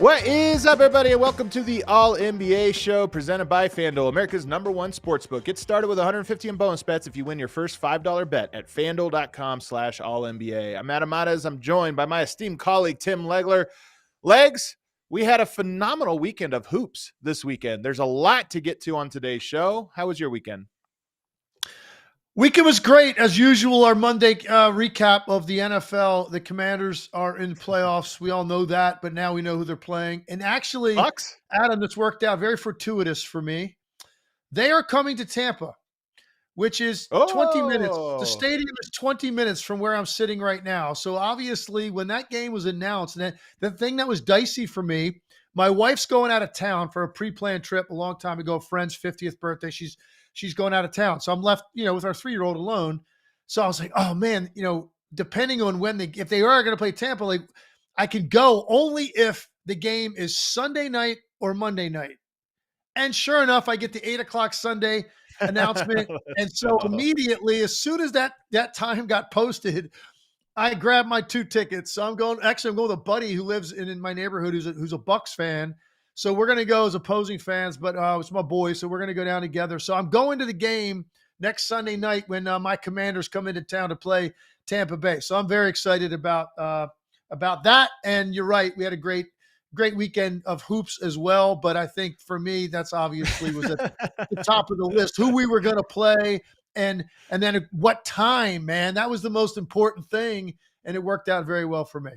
What is up, everybody, and welcome to the All-NBA show presented by FanDuel, America's #1 sportsbook. Get started with 150 in bonus bets if you win your first $5 bet at FanDuel.com/All-NBA. I'm Adam Mares. I'm joined by my esteemed colleague, Tim Legler. Legs, we had a phenomenal weekend of hoops this weekend. There's a lot to get to on today's show. How was your weekend? Weekend was great. As usual, our Monday recap of the NFL. The Commanders are in playoffs. We all know that, but now we know who they're playing. And actually, Bucks? Adam, this worked out very fortuitous for me. They are coming to Tampa, which is 20 minutes. The stadium is 20 minutes from where I'm sitting right now. So obviously, when that game was announced, and the thing that was dicey for me, my wife's going out of town for a pre-planned trip a long time ago, friend's 50th birthday. She's going out of town. So I'm left, with our 3-year-old alone. So I was like, oh man, depending on if they are going to play Tampa, like I can go only if the game is Sunday night or Monday night. And sure enough, I get the 8:00 Sunday announcement. And so immediately, as soon as that time got posted, I grabbed my 2 tickets. So I'm going with a buddy who lives in my neighborhood who's a Bucks fan. So we're going to go as opposing fans, but it's my boy, so we're going to go down together. So I'm going to the game next Sunday night when my Commanders come into town to play Tampa Bay. So I'm very excited about that. And you're right, we had a great weekend of hoops as well. But I think for me, that's obviously was at the top of the list. Who we were going to play and then what time, man. That was the most important thing, and it worked out very well for me.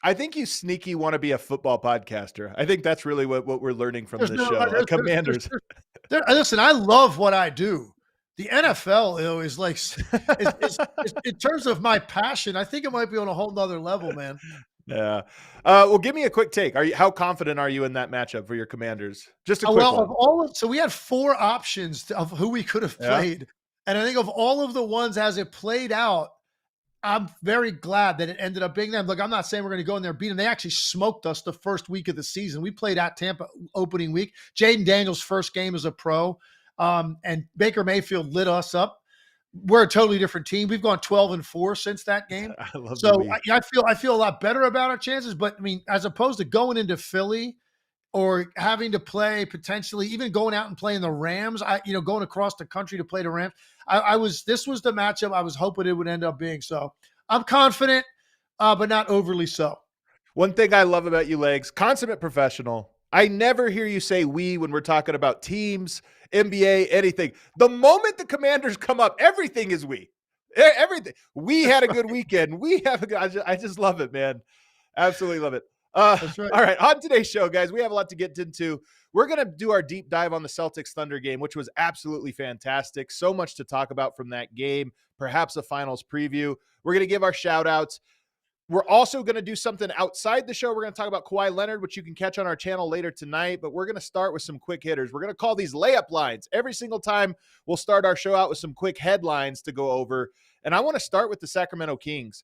I think you sneaky want to be a football podcaster. I think that's really what we're learning from this show. Commanders. Listen, I love what I do. The NFL is like, in terms of my passion, I think it might be on a whole nother level, man. Yeah. Well, give me a quick take. How confident are you in that matchup for your Commanders? Just a quick one. So we had 4 options of who we could have played. Yeah. And I think of all of the ones as it played out, I'm very glad that it ended up being them. Look, I'm not saying we're going to go in there and beat them. They actually smoked us the first week of the season. We played at Tampa opening week. Jaden Daniels' first game as a pro, and Baker Mayfield lit us up. We're a totally different team. We've gone 12-4 since that game. I feel a lot better about our chances. But I mean, as opposed to going into Philly or having to play potentially even going out and playing the Rams, going across the country to play the Rams. This was the matchup I was hoping it would end up being. So I'm confident, but not overly so. One thing I love about you, Legs, consummate professional. I never hear you say we when we're talking about teams, NBA, anything. The moment the Commanders come up, everything is we. Everything. We had a good weekend. I just love it, man. Absolutely love it. That's right. All right, on today's show, guys, we have a lot to get into. We're going to do our deep dive on the Celtics Thunder game, which was absolutely fantastic. So much to talk about from that game, perhaps a finals preview. We're going to give our shout outs. We're also going to do something outside the show. We're going to talk about Kawhi Leonard, which you can catch on our channel later tonight, but we're going to start with some quick hitters. We're going to call these layup lines. Every single time we'll start our show out with some quick headlines to go over. And I want to start with the Sacramento Kings.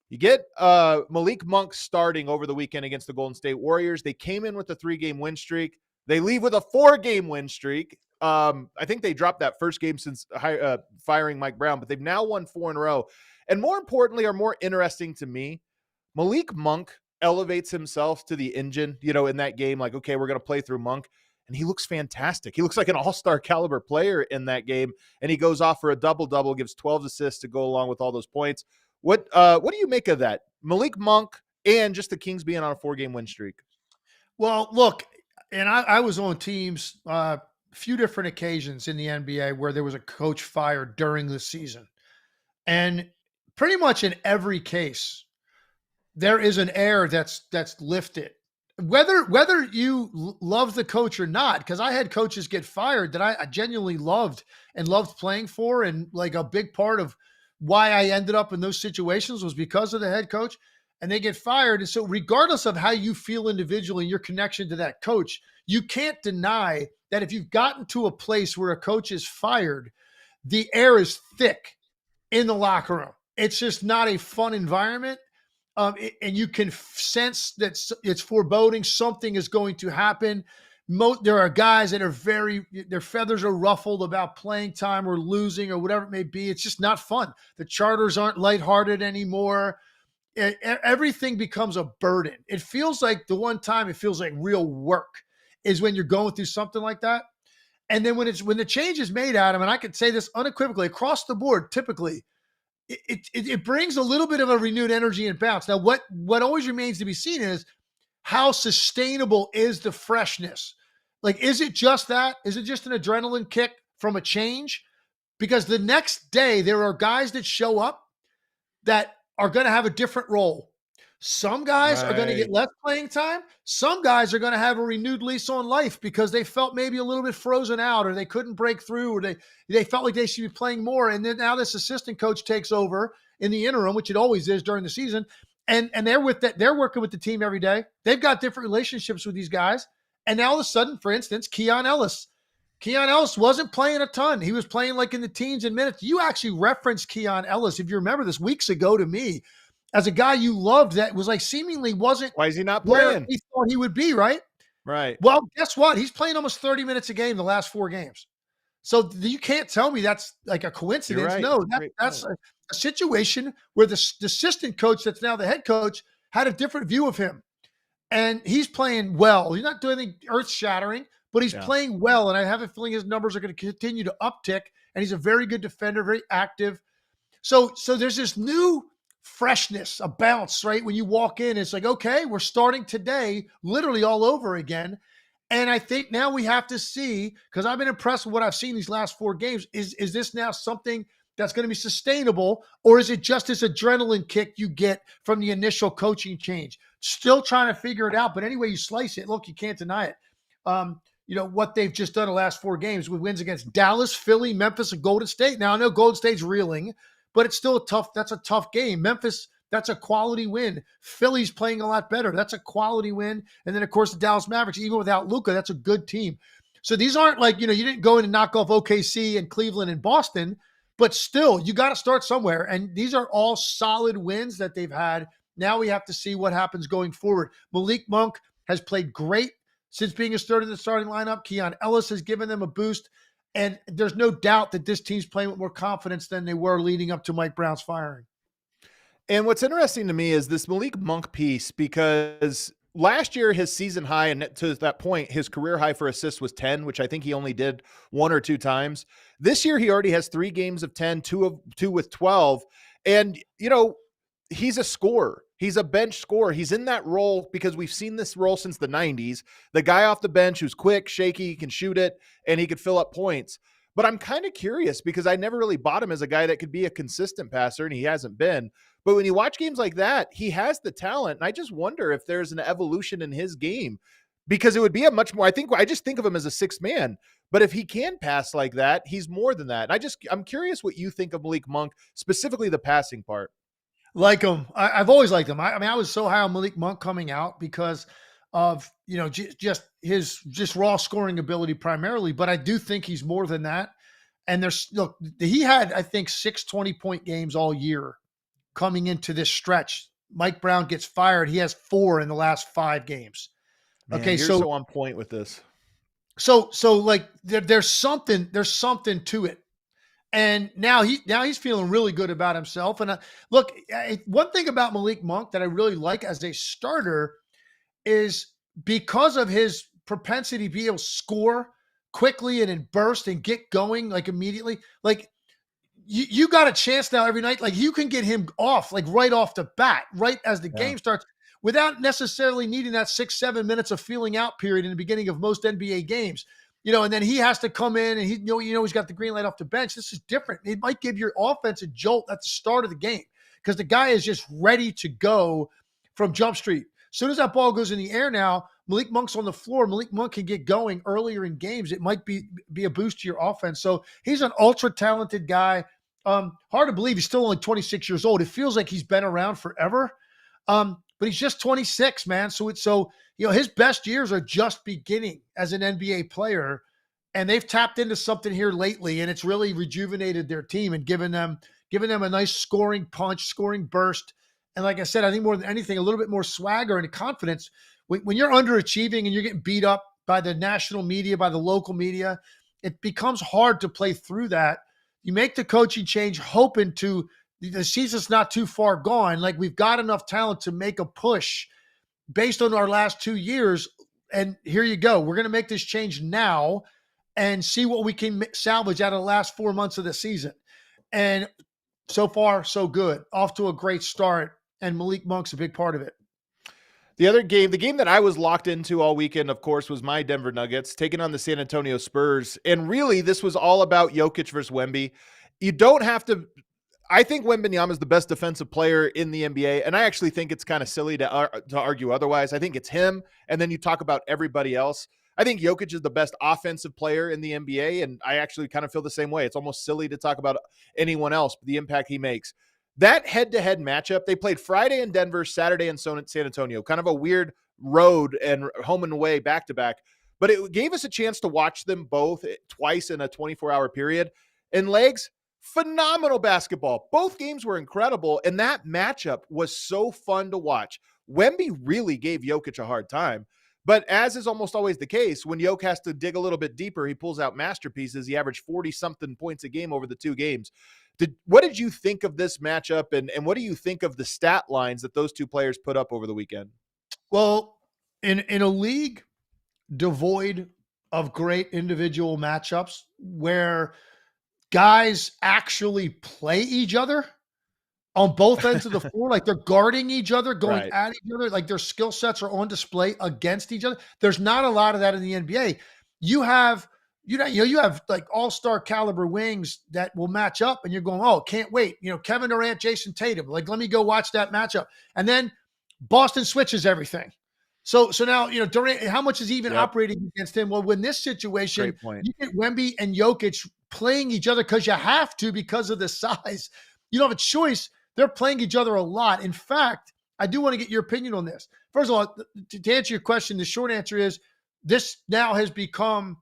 You get Malik Monk starting over the weekend against the Golden State Warriors. They came in with a 3-game win streak. They leave with a 4-game win streak. I think they dropped that first game since firing Mike Brown, but they've now won 4 in a row. And more importantly, or more interesting to me, Malik Monk elevates himself to the engine, in that game. Like, okay, we're going to play through Monk. And he looks fantastic. He looks like an all-star caliber player in that game. And he goes off for a double-double, gives 12 assists to go along with all those points. What do you make of that? Malik Monk and just the Kings being on a 4-game win streak. Well, look, and I was on teams a few different occasions in the NBA where there was a coach fired during the season. And pretty much in every case, there is an air that's lifted. Whether you love the coach or not, because I had coaches get fired that I genuinely loved and loved playing for, and like a big part of why I ended up in those situations was because of the head coach, and they get fired. And so regardless of how you feel individually, your connection to that coach, you can't deny that if you've gotten to a place where a coach is fired, the air is thick in the locker room. It's just not a fun environment. And you can sense that it's foreboding. Something is going to happen. There are guys that are their feathers are ruffled about playing time or losing or whatever it may be. It's just not fun. The charters aren't lighthearted anymore. everything becomes a burden. It feels like the one time it feels like real work is when you're going through something like that. And then when the change is made, Adam, and I can say this unequivocally across the board, typically it brings a little bit of a renewed energy and bounce. Now, what always remains to be seen is how sustainable is the freshness? Like, is it just that? Is it just an adrenaline kick from a change? Because the next day there are guys that show up that are going to have a different role. Some guys are going to get less playing time. Some guys are going to have a renewed lease on life because they felt maybe a little bit frozen out, or they couldn't break through, or they felt like they should be playing more. And then now this assistant coach takes over in the interim, which it always is during the season. And they're working with the team every day. They've got different relationships with these guys. And now all of a sudden, for instance, Keon Ellis wasn't playing a ton. He was playing like in the teens and minutes. You actually referenced Keon Ellis, if you remember this, weeks ago to me, as a guy you loved that was like seemingly wasn't. Why is he not where playing? he thought he would be, right? Right. Well, guess what? He's playing almost 30 minutes a game the last 4 games. So you can't tell me that's like a coincidence. Right. No, that's a situation where the assistant coach that's now the head coach had a different view of him. And he's playing well. He's not doing anything earth-shattering, but he's playing well. And I have a feeling his numbers are going to continue to uptick. And he's a very good defender, very active. So there's this new freshness, a bounce, right? When you walk in, it's like, okay, we're starting today, literally all over again. And I think now we have to see, because I've been impressed with what I've seen these last 4 games. Is this now something that's going to be sustainable, or is it just this adrenaline kick you get from the initial coaching change? Still trying to figure it out, but anyway you slice it, look, you can't deny it. What they've just done the last 4 games with wins against Dallas, Philly, Memphis, and Golden State. Now I know Golden State's reeling, but it's still that's a tough game. Memphis, that's a quality win. Philly's playing a lot better. That's a quality win. And then, of course, the Dallas Mavericks, even without Luka, that's a good team. So these aren't like, you didn't go in and knock off OKC and Cleveland and Boston, but still, you got to start somewhere. And these are all solid wins that they've had. Now we have to see what happens going forward. Malik Monk has played great since being a starter in the starting lineup. Keon Ellis has given them a boost. And there's no doubt that this team's playing with more confidence than they were leading up to Mike Brown's firing. And what's interesting to me is this Malik Monk piece, because last year his season high, and to that point, his career high for assists was 10, which I think he only did 1 or 2 times. This year he already has 3 games of 10, 2 with 12. And, he's a scorer. He's a bench scorer. He's in that role because we've seen this role since the 90s. The guy off the bench who's quick, shaky, can shoot it, and he could fill up points. But I'm kind of curious because I never really bought him as a guy that could be a consistent passer, and he hasn't been. But when you watch games like that, he has the talent, and I just wonder if there's an evolution in his game, because it would be a much more, I just think of him as a 6th man, but if he can pass like that, he's more than that. And I'm curious what you think of Malik Monk, specifically the passing part. Like him. I've always liked him. I was so high on Malik Monk coming out because of, just his raw scoring ability primarily, but I do think he's more than that. And he had, I think, 6 20-point games all year coming into this stretch. Mike Brown gets fired. He has 4 in the last 5 games. Man, okay. You're so on point with this. So like there's something to it. And now he's feeling really good about himself. And look, one thing about Malik Monk that I really like as a starter is because of his propensity to be able to score quickly and in burst and get going like immediately. Like you got a chance now every night. Like you can get him off like right off the bat, right as the game starts, without necessarily needing that 6-7 minutes of feeling out period in the beginning of most NBA games. And then he has to come in and he's got the green light off the bench. This is different. It might give your offense a jolt at the start of the game because the guy is just ready to go from Jump Street. As soon as that ball goes in the air now, Malik Monk's on the floor. Malik Monk can get going earlier in games. It might be a boost to your offense. So he's an ultra-talented guy. Hard to believe he's still only 26 years old. It feels like he's been around forever. But he's just 26, man. So his best years are just beginning as an NBA player, and they've tapped into something here lately, and it's really rejuvenated their team and given them a nice scoring punch, scoring burst. And like I said, I think more than anything, a little bit more swagger and confidence. When you're underachieving and you're getting beat up by the national media, by the local media, it becomes hard to play through that. You make the coaching change hoping to the season's not too far gone. Like, we've got enough talent to make a push based on our last 2 years. And here you go. We're going to make this change now and see what we can salvage out of the last 4 months of the season. And so far, so good. Off to a great start. And Malik Monk's a big part of it. The other game, the game that I was locked into all weekend, of course, was my Denver Nuggets taking on the San Antonio Spurs. And really, this was all about Jokic versus Wemby. You don't have to. I think Wembanyama is the best defensive player in the NBA, and I actually think it's kind of silly to argue otherwise. I think it's him, and then you talk about everybody else. I think Jokic is the best offensive player in the NBA, and I actually kind of feel the same way. It's almost silly to talk about anyone else, but the impact he makes. That head-to-head matchup, they played Friday in Denver, Saturday in San Antonio, kind of a weird road and home and away back-to-back, but it gave us a chance to watch them both twice in a 24-hour period. And legs, phenomenal basketball. Both games were incredible, and that matchup was so fun to watch. Wemby really gave Jokic a hard time, but as is almost always the case, when Jokic has to dig a little bit deeper, he pulls out masterpieces. He averaged 40-something points a game over the 2 games. What did you think of this matchup, and what do you think of the stat lines that those two players put up over the weekend? Well, in a league devoid of great individual matchups where guys actually play each other on both ends of the floor, like they're guarding each other, going at each other, like their skill sets are on display against each other. There's not a lot of that in the NBA. You have like all-star caliber wings that will match up, and you're going, oh, can't wait. Kevin Durant, Jason Tatum, like, let me go watch that matchup. And then Boston switches everything. So now, Durant, how much is he even operating against him? Well, when this situation, you get Wemby and Jokic playing each other because you have to, because of the size. You don't have a choice. They're playing each other a lot. In fact, I do want to get your opinion on this. First of all, to answer your question, the short answer is this now has become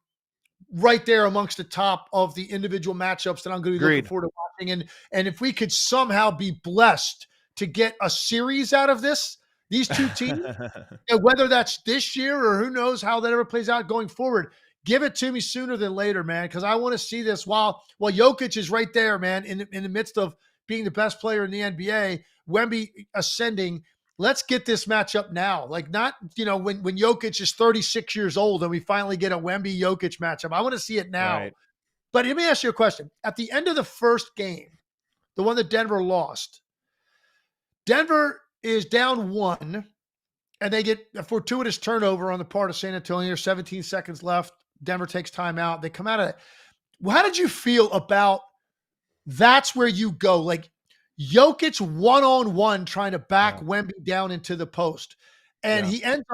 right there amongst the top of the individual matchups that I'm going to be looking forward to watching. And if we could somehow be blessed to get a series out of these two teams, whether that's this year or who knows how that ever plays out going forward, give it to me sooner than later, man, because I want to see this while Jokic is right there, man, in the midst of being the best player in the NBA, Wemby ascending. Let's get this matchup now. Like, not, when Jokic is 36 years old and we finally get a Wemby Jokic matchup. I want to see it now. Right. But let me ask you a question. At the end of the first game, the one that Denver lost, Denver is down 1, and they get a fortuitous turnover on the part of San Antonio. 17 seconds left. Denver takes timeout. They come out of it. Well, how did you feel about that's where you go? Like, Jokic one-on-one trying to back Wemby down into the post. And he ends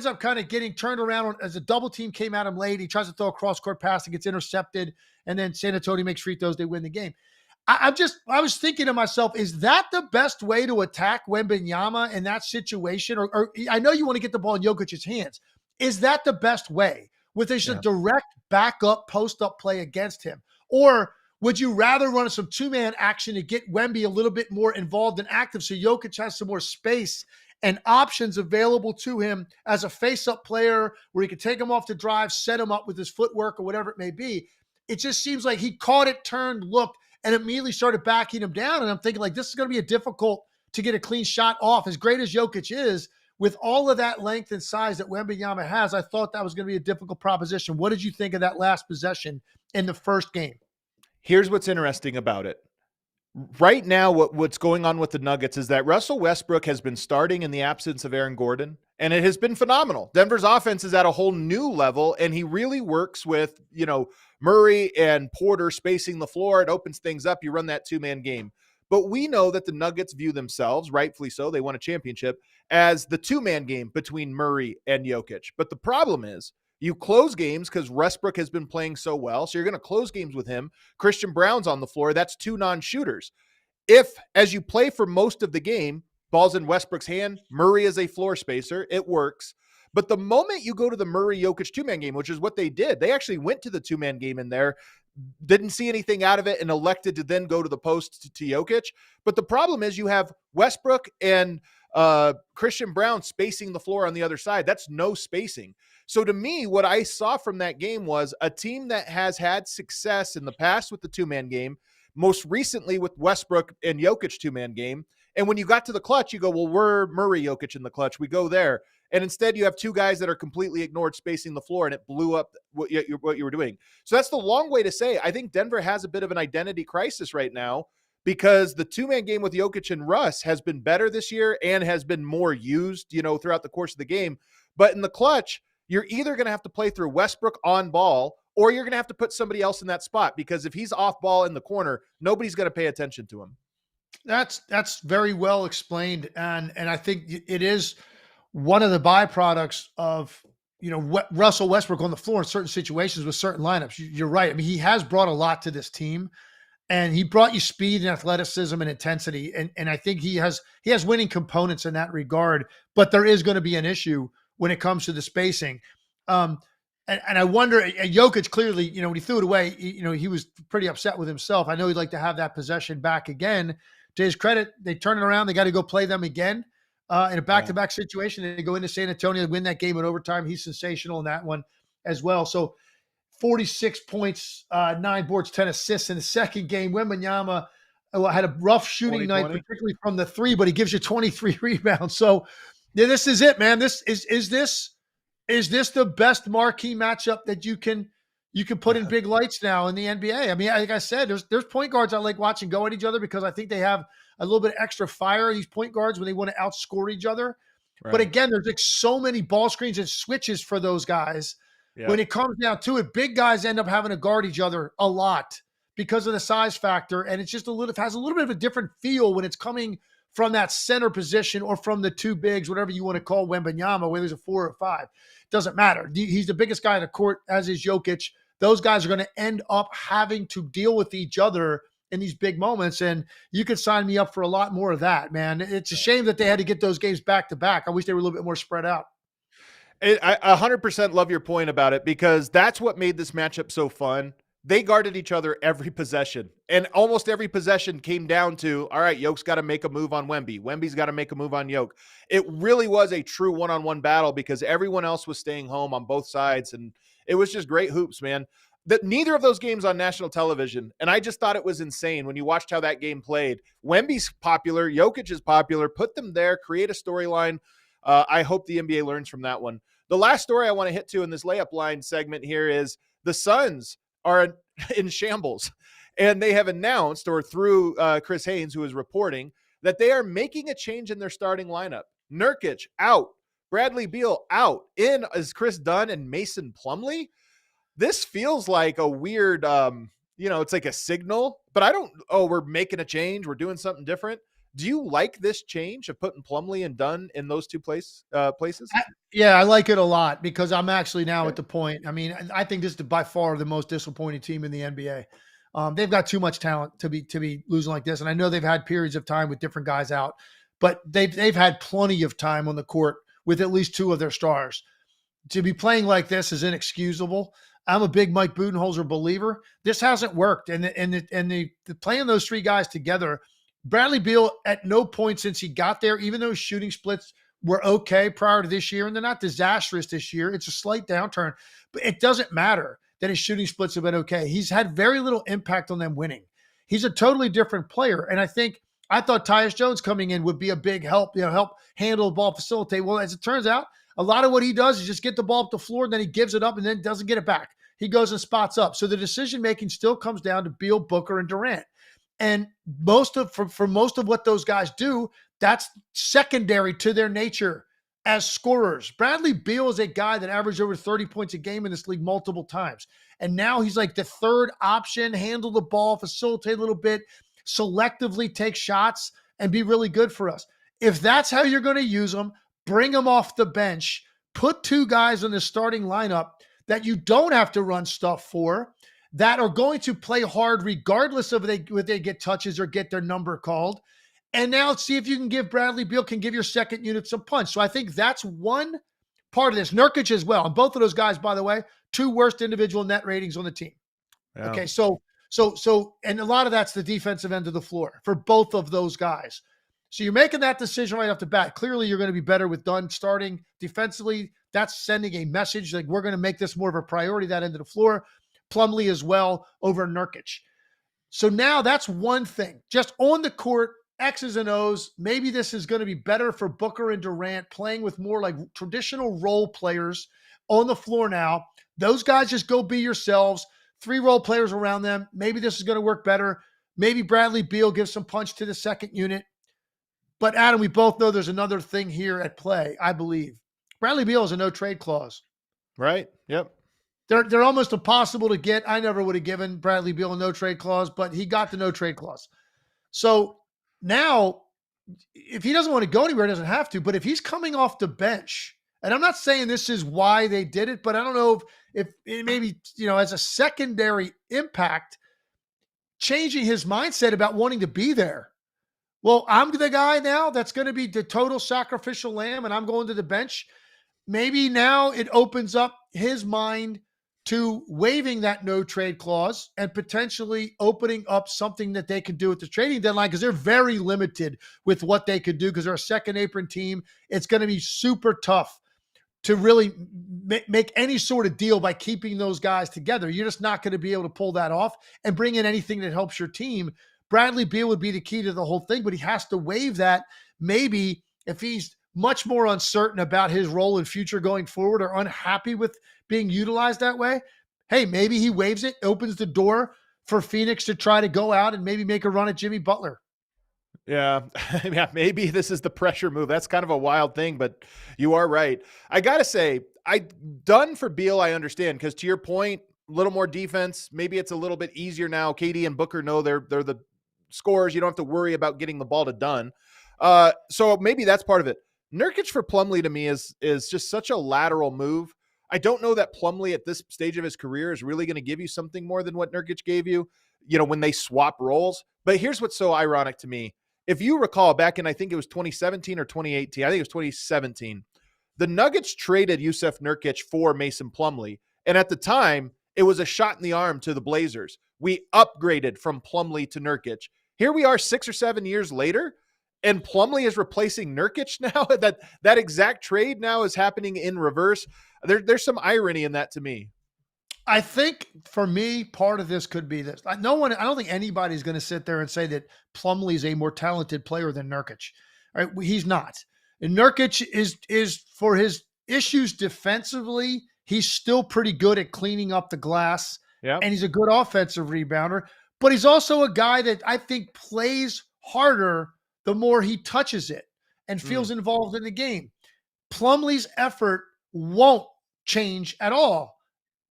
up kind of getting turned around as a double team came at him late. He tries to throw a cross-court pass and gets intercepted. And then San Antonio makes free throws. They win the game. I was thinking to myself, is that the best way to attack Wembanyama in that situation? Or I know you want to get the ball in Jokic's hands. Is that the best way? With a direct backup, post-up play against him? Or would you rather run some two-man action to get Wemby a little bit more involved and active so Jokic has some more space and options available to him as a face-up player where he can take him off the drive, set him up with his footwork or whatever it may be? It just seems like he caught it, turned, looked, and immediately started backing him down. And I'm thinking, like, this is going to be difficult to get a clean shot off. As great as Jokic is, with all of that length and size that Wembanyama has, I thought that was going to be a difficult proposition. What did you think of that last possession in the first game? Here's what's interesting about it. Right now, what's going on with the Nuggets is that Russell Westbrook has been starting in the absence of Aaron Gordon, and it has been phenomenal. Denver's offense is at a whole new level, and he really works with, Murray and Porter spacing the floor. It opens things up. You run that two-man game. But we know that the Nuggets view themselves, rightfully so, they won a championship, as the two-man game between Murray and Jokic. But the problem is, you close games because Westbrook has been playing so well. So you're going to close games with him. Christian Brown's on the floor. That's 2 non-shooters. If, as you play for most of the game, ball's in Westbrook's hand, Murray is a floor spacer, it works. But the moment you go to the Murray-Jokic two-man game, which is what they did, they actually went to the two-man game in there, didn't see anything out of it, and elected to then go to the post to Jokic. But the problem is you have Westbrook and Christian Brown spacing the floor on the other side. That's no spacing. So to me, what I saw from that game was a team that has had success in the past with the two-man game most recently with Westbrook and Jokic 2-man game. And when you got to the clutch, you go, well, we're Murray Jokic in the clutch. We go there. And instead you have two guys that are completely ignored spacing the floor, and it blew up what you were doing. So that's the long way to say, I think Denver has a bit of an identity crisis right now, because the 2-man game with Jokic and Russ has been better this year and has been more used, throughout the course of the game. But in the clutch, you're either going to have to play through Westbrook on ball, or you're going to have to put somebody else in that spot, because if he's off ball in the corner, nobody's going to pay attention to him. That's very well explained. And I think it is one of the byproducts of, Russell Westbrook on the floor in certain situations with certain lineups. You're right. I mean, he has brought a lot to this team, and he brought you speed and athleticism and intensity. And I think he has winning components in that regard, but there is going to be an issue when it comes to the spacing. And I wonder, Jokic clearly, when he threw it away, he was pretty upset with himself. I know he'd like to have that possession back again. To his credit, they turn it around. They got to go play them again in a back-to-back situation. They go into San Antonio and win that game in overtime. He's sensational in that one as well. So 46 points, 9 boards, 10 assists in the second game. Wembanyama had a rough shooting night, particularly from the three, but he gives you 23 rebounds. So this is it, man. Is this the best marquee matchup that you can put in big lights now in the NBA? I mean, like I said, there's point guards I like watching go at each other, because I think they have a little bit extra fire, these point guards, when they want to outscore each other. Right. But again, there's like so many ball screens and switches for those guys. Yeah. When it comes down to it, big guys end up having to guard each other a lot because of the size factor. And it's just has a little bit of a different feel when it's coming from that center position or from the two bigs, whatever you want to call Wembanyama, whether there's a 4 or 5. Doesn't matter. He's the biggest guy in the court, as is Jokic. Those guys are going to end up having to deal with each other in these big moments. And you could sign me up for a lot more of that, man. It's a shame that they had to get those games back to back. I wish they were a little bit more spread out. I 100% love your point about it, because that's what made this matchup so fun. They guarded each other every possession, and almost every possession came down to, all right, Yoke's got to make a move on Wemby. Wemby's got to make a move on Yoke. It really was a true one-on-one battle, because everyone else was staying home on both sides, and it was just great hoops, man. That neither of those games on national television, and I just thought it was insane when you watched how that game played. Wemby's popular, Jokic is popular. Put them there, create a storyline. I hope the NBA learns from that one. The last story I want to hit to in this layup line segment here is the Suns are in shambles, and they have announced, or through Chris Haynes, who is reporting, that they are making a change in their starting lineup. Nurkic out, Bradley Beal out, in is Chris Dunn and Mason Plumlee. This feels like a weird, it's like a signal, but we're making a change. We're doing something different. Do you like this change of putting Plumlee and Dunn in those two places? I like it a lot, because I'm actually now at the point. I mean, I think this is by far the most disappointing team in the NBA. They've got too much talent to be losing like this. And I know they've had periods of time with different guys out, but they've had plenty of time on the court with at least 2 of their stars. To be playing like this is inexcusable. I'm a big Mike Budenholzer believer. This hasn't worked. And the playing those 3 guys together, Bradley Beal at no point since he got there, even though shooting splits were okay prior to this year, and they're not disastrous this year. It's a slight downturn, but it doesn't matter that his shooting splits have been okay. He's had very little impact on them winning. He's a totally different player. And I thought Tyus Jones coming in would be a big help, help handle the ball, facilitate. Well, as it turns out, a lot of what he does is just get the ball up the floor, and then he gives it up and then doesn't get it back. He goes and spots up. So the decision-making still comes down to Beal, Booker, and Durant. And for most of what those guys do, that's secondary to their nature as scorers. Bradley Beal is a guy that averaged over 30 points a game in this league multiple times. And now he's like the third option, handle the ball, facilitate a little bit, selectively take shots, and be really good for us. If that's how you're going to use them, bring them off the bench, put 2 guys in the starting lineup that you don't have to run stuff for, that are going to play hard regardless of whether they get touches or get their number called. And now let's see if you can give Bradley Beal, can give your second unit some punch. So I think that's one part of this. Nurkic as well. And both of those guys, by the way, 2 worst individual net ratings on the team. Yeah. Okay, so and a lot of that's the defensive end of the floor for both of those guys. So you're making that decision right off the bat. Clearly, you're going to be better with Dunn starting defensively. That's sending a message like we're going to make this more of a priority, that end of the floor. Plumlee as well over Nurkic. So now that's one thing. Just on the court, X's and O's. Maybe this is going to be better for Booker and Durant playing with more like traditional role players on the floor now. Those guys just go be yourselves. 3 role players around them. Maybe this is going to work better. Maybe Bradley Beal gives some punch to the second unit. But Adam, we both know there's another thing here at play, I believe. Bradley Beal has a no trade clause. Right. Yep. They're almost impossible to get. I never would have given Bradley Beal a no trade clause, but he got the no trade clause. So now, if he doesn't want to go anywhere, he doesn't have to. But if he's coming off the bench, and I'm not saying this is why they did it, but I don't know if it maybe, as a secondary impact, changing his mindset about wanting to be there. Well, I'm the guy now that's going to be the total sacrificial lamb, and I'm going to the bench. Maybe now it opens up his mind to waiving that no trade clause and potentially opening up something that they can do at the trading deadline, because they're very limited with what they could do because they're a second apron team. It's going to be super tough to really make any sort of deal by keeping those guys together. You're just not going to be able to pull that off and bring in anything that helps your team. Bradley Beal would be the key to the whole thing, but he has to waive that. Maybe if he's much more uncertain about his role in future going forward or unhappy with being utilized that way, hey, maybe he waives it, opens the door for Phoenix to try to go out and maybe make a run at Jimmy Butler. Yeah. Yeah, maybe this is the pressure move. That's kind of a wild thing, but you are right. I got to say, done for Beal, I understand, because to your point, a little more defense. Maybe it's a little bit easier now. KD and Booker know they're the scorers. You don't have to worry about getting the ball to done. So maybe that's part of it. Nurkic for Plumlee to me is just such a lateral move. I don't know that Plumlee at this stage of his career is really going to give you something more than what Nurkic gave you, when they swap roles. But here's what's so ironic to me. If you recall back in, I think it was 2017 or 2018, I think it was 2017, the Nuggets traded Jusuf Nurkic for Mason Plumlee. And at the time, it was a shot in the arm to the Blazers. We upgraded from Plumlee to Nurkic. Here we are 6 or 7 years later, and Plumlee is replacing Nurkic now. That exact trade now is happening in reverse. There's some irony in that to me. I think for me, part of this could be this. I don't think anybody's going to sit there and say that Plumlee is a more talented player than Nurkic. All right, he's not. And Nurkic is for his issues defensively, he's still pretty good at cleaning up the glass. Yeah. And he's a good offensive rebounder. But he's also a guy that I think plays harder the more he touches it and feels involved in the game. Plumlee's effort won't change at all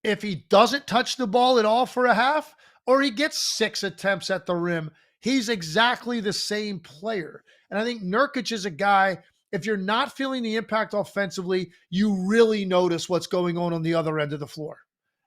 if he doesn't touch the ball at all for a half, or he gets 6 attempts at the rim. He's exactly the same player. And I think Nurkic is a guy, if you're not feeling the impact offensively, you really notice what's going on the other end of the floor.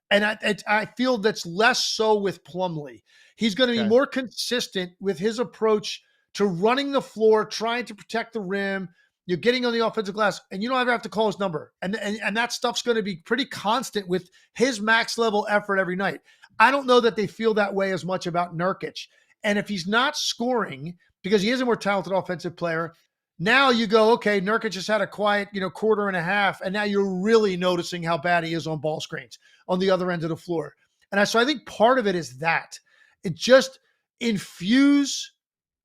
And I feel that's less so with Plumlee. He's going to be more consistent with his approach to running the floor, trying to protect the rim. You're getting on the offensive glass, and you don't ever have to call his number. And that stuff's going to be pretty constant with his max level effort every night. I don't know that they feel that way as much about Nurkic. And if he's not scoring, because he is a more talented offensive player, now you go, okay, Nurkic just had a quiet, quarter and a half, and now you're really noticing how bad he is on ball screens on the other end of the floor. And so I think part of it is that. It just infuse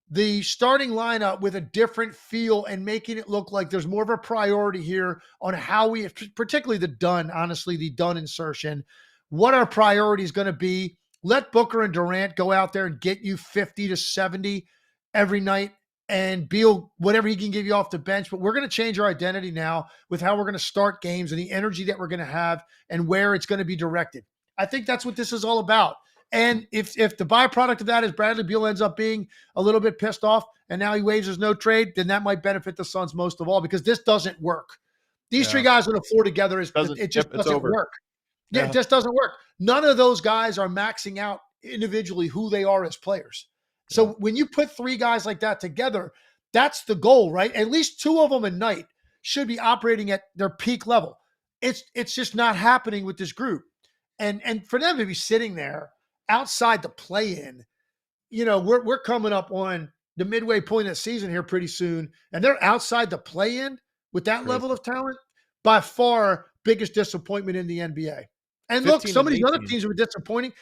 the starting lineup with a different feel and making it look like there's more of a priority here on how we, particularly the Dunn insertion, what our priority is going to be. Let Booker and Durant go out there and get you 50 to 70 every night, and Beal, whatever he can give you off the bench. But we're going to change our identity now with how we're going to start games and the energy that we're going to have and where it's going to be directed. I think that's what this is all about. And if the byproduct of that is Bradley Beal ends up being a little bit pissed off and now he waives his no trade, then that might benefit the Suns most of all, because this doesn't work. These 3 guys on the floor together, it just doesn't work. Yeah, it just doesn't work. None of those guys are maxing out individually who they are as players. So when you put 3 guys like that together, that's the goal, right? At least 2 of them a night should be operating at their peak level. It's just not happening with this group. And for them to be sitting there outside the play-in, we're coming up on the midway point of the season here pretty soon, and they're outside the play-in with that level of talent, by far biggest disappointment in the NBA. And look, some of these other teams were disappointing.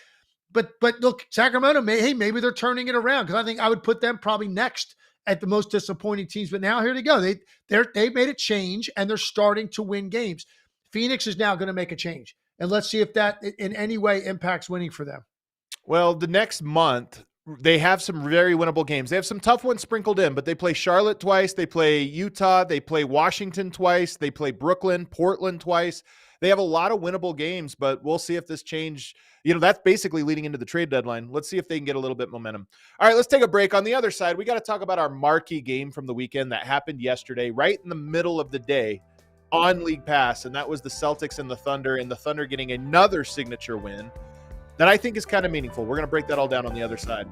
but look, Sacramento, maybe they're turning it around, because I think I would put them probably next at the most disappointing teams. But now here they go. They've made a change, and they're starting to win games. Phoenix is now going to make a change, and let's see if that in any way impacts winning for them. Well, the next month, they have some very winnable games. They have some tough ones sprinkled in, but they play Charlotte twice. They play Utah. They play Washington twice. They play Brooklyn, Portland twice. They have a lot of winnable games, but we'll see if this change, that's basically leading into the trade deadline. Let's see if they can get a little bit momentum. All right, let's take a break. On the other side, we got to talk about our marquee game from the weekend that happened yesterday, right in the middle of the day on League Pass, and that was the Celtics and the Thunder getting another signature win that I think is kind of meaningful. We're going to break that all down on the other side.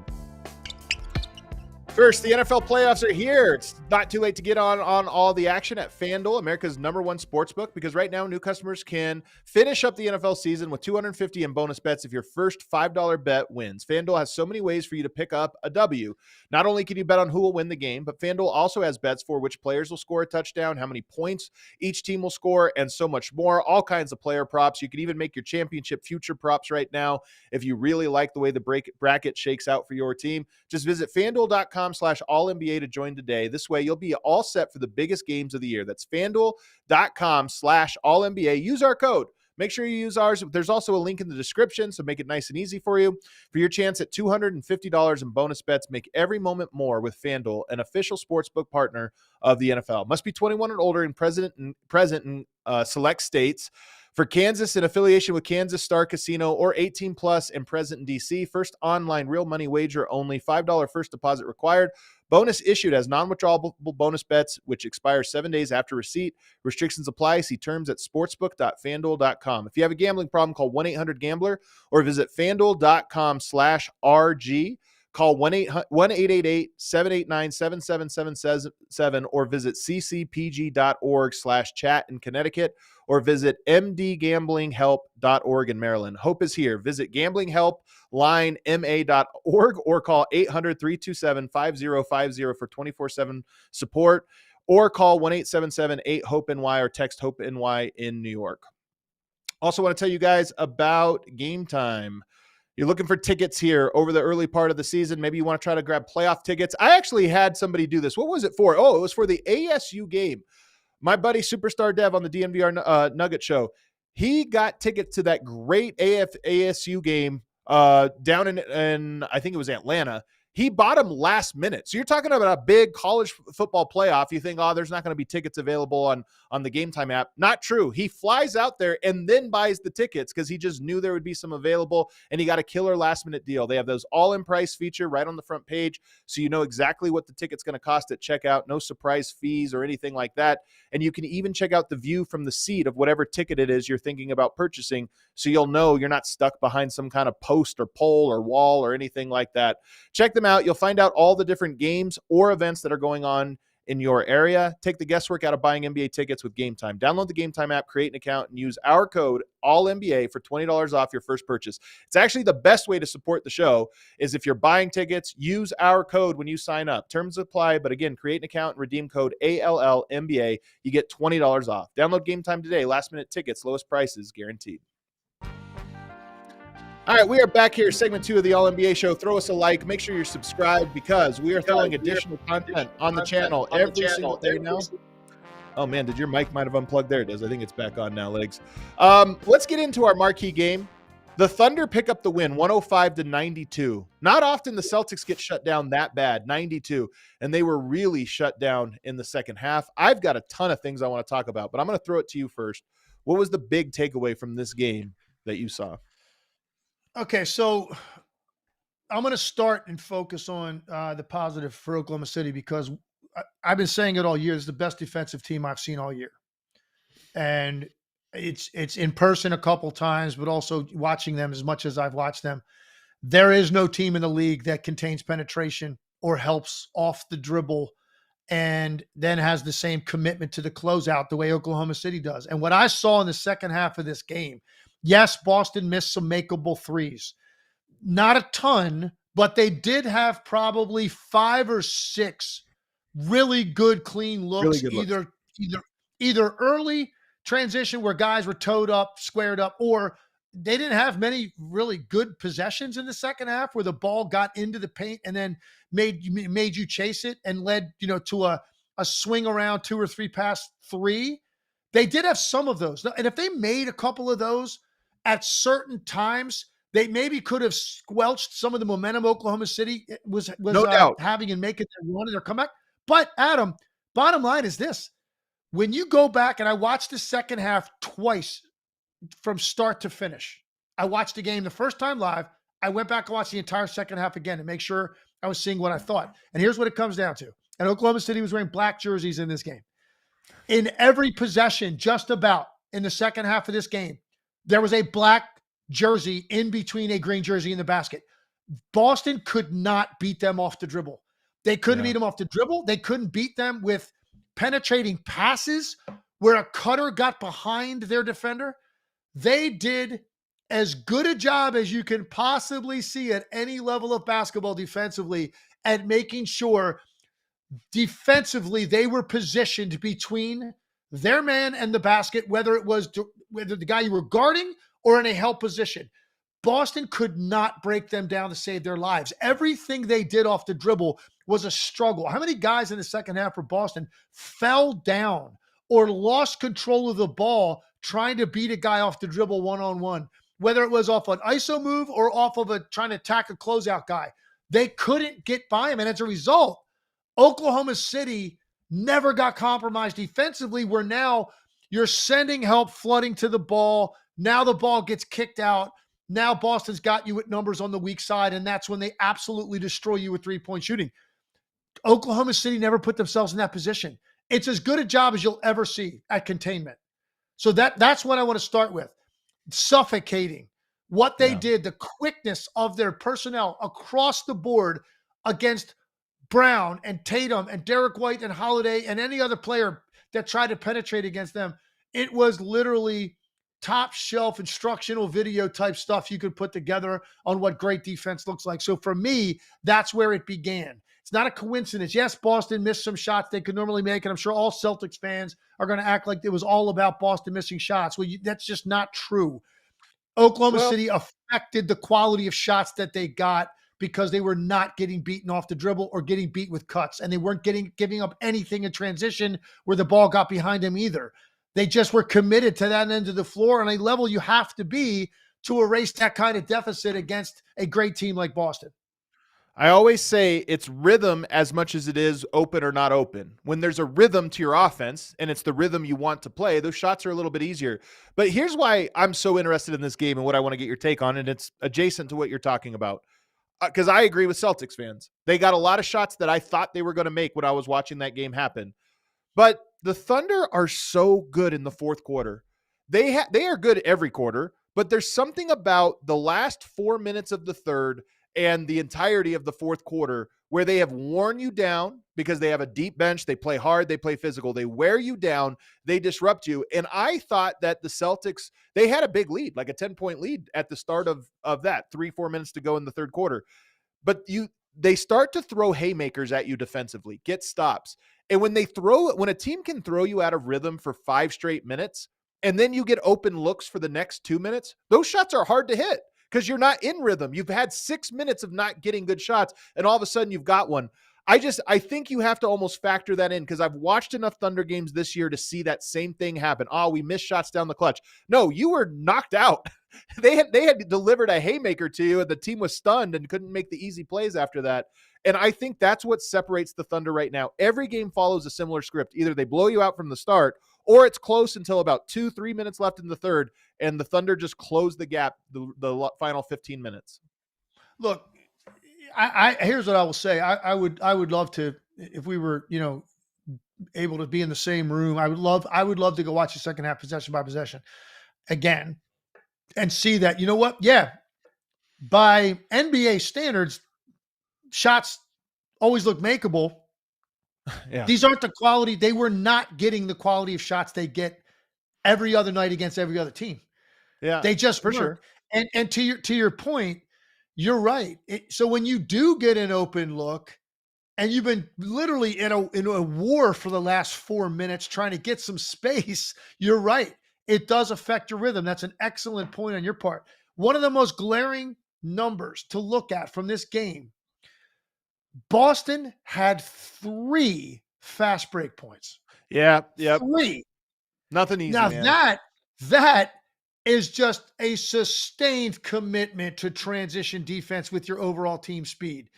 First, the NFL playoffs are here. It's not too late to get on all the action at FanDuel, America's #1 sportsbook, because right now new customers can finish up the NFL season with $250 in bonus bets if your first $5 bet wins. FanDuel has so many ways for you to pick up a W. Not only can you bet on who will win the game, but FanDuel also has bets for which players will score a touchdown, how many points each team will score, and so much more. All kinds of player props. You can even make your championship future props right now if you really like the way the bracket shakes out for your team. Just visit FanDuel.com/AllNBA to join today. This way, you'll be all set for the biggest games of the year. That's FanDuel.com/AllNBA. Use our code. Make sure you use ours. There's also a link in the description, so make it nice and easy for you. For your chance at $250 in bonus bets, make every moment more with FanDuel, an official sportsbook partner of the NFL. Must be 21 and older and present in select states. For Kansas, in affiliation with Kansas Star Casino, or 18 plus and present in DC. First online real money wager only. $5 first deposit required. Bonus issued as non-withdrawable bonus bets, which expires 7 days after receipt. Restrictions apply. See terms at sportsbook.fanduel.com. If you have a gambling problem, call 1-800-GAMBLER or visit fanduel.com/RG. Call 1-888-789-7777 or visit ccpg.org/chat in Connecticut, or visit mdgamblinghelp.org in Maryland. Hope is here. Visit gamblinghelplinema.org or call 800-327-5050 for 24/7 support, or call 1-877-8-HOPE-NY or text HOPE-NY in New York. Also want to tell you guys about Game Time. You're looking for tickets here over the early part of the season. Maybe you want to try to grab playoff tickets. I actually had somebody do this. What was it for? Oh, it was for the ASU game. My buddy, Superstar Dev on the DNVR Nugget Show, he got tickets to that great ASU game down in, I think it was Atlanta. He bought them last minute. So you're talking about a big college football playoff. You think, there's not going to be tickets available on the Game Time app. Not true. He flies out there and then buys the tickets because he just knew there would be some available, and he got a killer last minute deal. They have those all-in price feature right on the front page, so you know exactly what the ticket's going to cost at checkout. No surprise fees or anything like that. And you can even check out the view from the seat of whatever ticket it is you're thinking about purchasing, so you'll know you're not stuck behind some kind of post or pole or wall or anything like that. Check them out. You'll find out all the different games or events that are going on in your area. Take the guesswork out of buying NBA tickets with Game Time. Download the Game Time app, create an account, and use our code ALLNBA for $20 off your first purchase. It's actually the best way to support the show is if you're buying tickets, use our code when you sign up. Terms apply, but again, create an account and redeem code ALLNBA. You get $20 off. Download Game Time today. Last minute tickets, lowest prices guaranteed. All right, we are back here, segment 2 of the All-NBA show. Throw us a like. Make sure you're subscribed because we are throwing additional content on the channel every single day now. Oh, man, did your mic might have unplugged? There it is. I think it's back on now, Legs. Let's get into our marquee game. The Thunder pick up the win, 105-92. Not often the Celtics get shut down that bad, 92, and they were really shut down in the second half. I've got a ton of things I want to talk about, but I'm going to throw it to you first. What was the big takeaway from this game that you saw? Okay, so I'm going to start and focus on the positive for Oklahoma City, because I've been saying it all year. It's the best defensive team I've seen all year. And it's in person a couple times, but also watching them as much as I've watched them. There is no team in the league that contains penetration or helps off the dribble and then has the same commitment to the closeout the way Oklahoma City does. And what I saw in the second half of this game, yes, Boston missed some makeable threes. Not a ton, but they did have probably 5 or 6 really good, clean looks. Really good Either early transition where guys were toed up, squared up, or they didn't have many really good possessions in the second half where the ball got into the paint and then made you chase it and led, to a swing around 2 or 3 past 3. They did have some of those. And if they made a couple of those at certain times, they maybe could have squelched some of the momentum Oklahoma City was No doubt. having and making their run and their comeback. But Adam, bottom line is this. When you go back, and I watched the second half twice from start to finish. I watched the game the first time live. I went back and watched the entire second half again to make sure I was seeing what I thought. And here's what it comes down to. And Oklahoma City was wearing black jerseys in this game. In every possession, just about in the second half of this game, there was a black jersey in between a green jersey in the basket. Boston could not beat them off the dribble. They couldn't beat them off the dribble. They couldn't beat them with penetrating passes where a cutter got behind their defender. They did as good a job as you can possibly see at any level of basketball defensively at making sure defensively they were positioned between their man and the basket, whether the guy you were guarding or in a help position. Boston could not break them down to save their lives. Everything they did off the dribble was a struggle. How many guys in the second half for Boston fell down or lost control of the ball trying to beat a guy off the dribble one-on-one, whether it was off an ISO move or off of trying to attack a closeout guy? They couldn't get by him. And as a result, Oklahoma City never got compromised defensively, where now you're sending help flooding to the ball. Now the ball gets kicked out. Now Boston's got you at numbers on the weak side, and that's when they absolutely destroy you with three-point shooting. Oklahoma City never put themselves in that position. It's as good a job as you'll ever see at containment. So that's what I want to start with. Suffocating. What they did, the quickness of their personnel across the board against Brown and Tatum and Derek White and Holiday and any other player that tried to penetrate against them. It was literally top shelf instructional video type stuff you could put together on what great defense looks like. So for me, that's where it began. It's not a coincidence. Yes, Boston missed some shots they could normally make, and I'm sure all Celtics fans are going to act like it was all about Boston missing shots. Well, that's just not true. Oklahoma City affected the quality of shots that they got because they were not getting beaten off the dribble or getting beat with cuts, and they weren't giving up anything in transition where the ball got behind them either. They just were committed to that end of the floor on a level you have to be to erase that kind of deficit against a great team like Boston. I always say it's rhythm as much as it is open or not open. When there's a rhythm to your offense and it's the rhythm you want to play, those shots are a little bit easier. But here's why I'm so interested in this game and what I want to get your take on, and it's adjacent to what you're talking about. Because I agree with Celtics fans. They got a lot of shots that I thought they were going to make when I was watching that game happen. But the Thunder are so good in the fourth quarter. They are good every quarter, but there's something about the last 4 minutes of the third and the entirety of the fourth quarter where they have worn you down because they have a deep bench. They play hard. They play physical. They wear you down. They disrupt you. And I thought that the Celtics, they had a big lead, like a 10-point lead at the start of that 3-4 minutes to go in the third quarter. But they start to throw haymakers at you defensively, get stops. And when a team can throw you out of rhythm for 5 straight minutes, and then you get open looks for the next 2 minutes, those shots are hard to hit because you're not in rhythm. You've had 6 minutes of not getting good shots, and all of a sudden you've got one. I think you have to almost factor that in because I've watched enough Thunder games this year to see that same thing happen. Oh, we missed shots down the clutch. No, you were knocked out. They had delivered a haymaker to you, and the team was stunned and couldn't make the easy plays after that. And I think that's what separates the Thunder right now. Every game follows a similar script. Either they blow you out from the start, or it's close until about 2-3 minutes left in the third, and the Thunder just close the gap the final 15 minutes. Look, here's what I will say. I would love to, if we were, able to be in the same room, I would love to go watch the second half possession by possession again and see that, you know what? Yeah. By NBA standards, shots always look makeable. Yeah. These aren't the quality. They were not getting the quality of shots they get every other night against every other team. Yeah, they just weren't. Sure. And to your point, you're right. So when you do get an open look and you've been literally in a war for the last 4 minutes trying to get some space, you're right. it does affect your rhythm. That's an excellent point on your part. One of the most glaring numbers to look at from this game, Boston had 3 fast break points. Yeah. Yep. 3. Nothing easy, Now man. that is just a sustained commitment to transition defense with your overall team speed.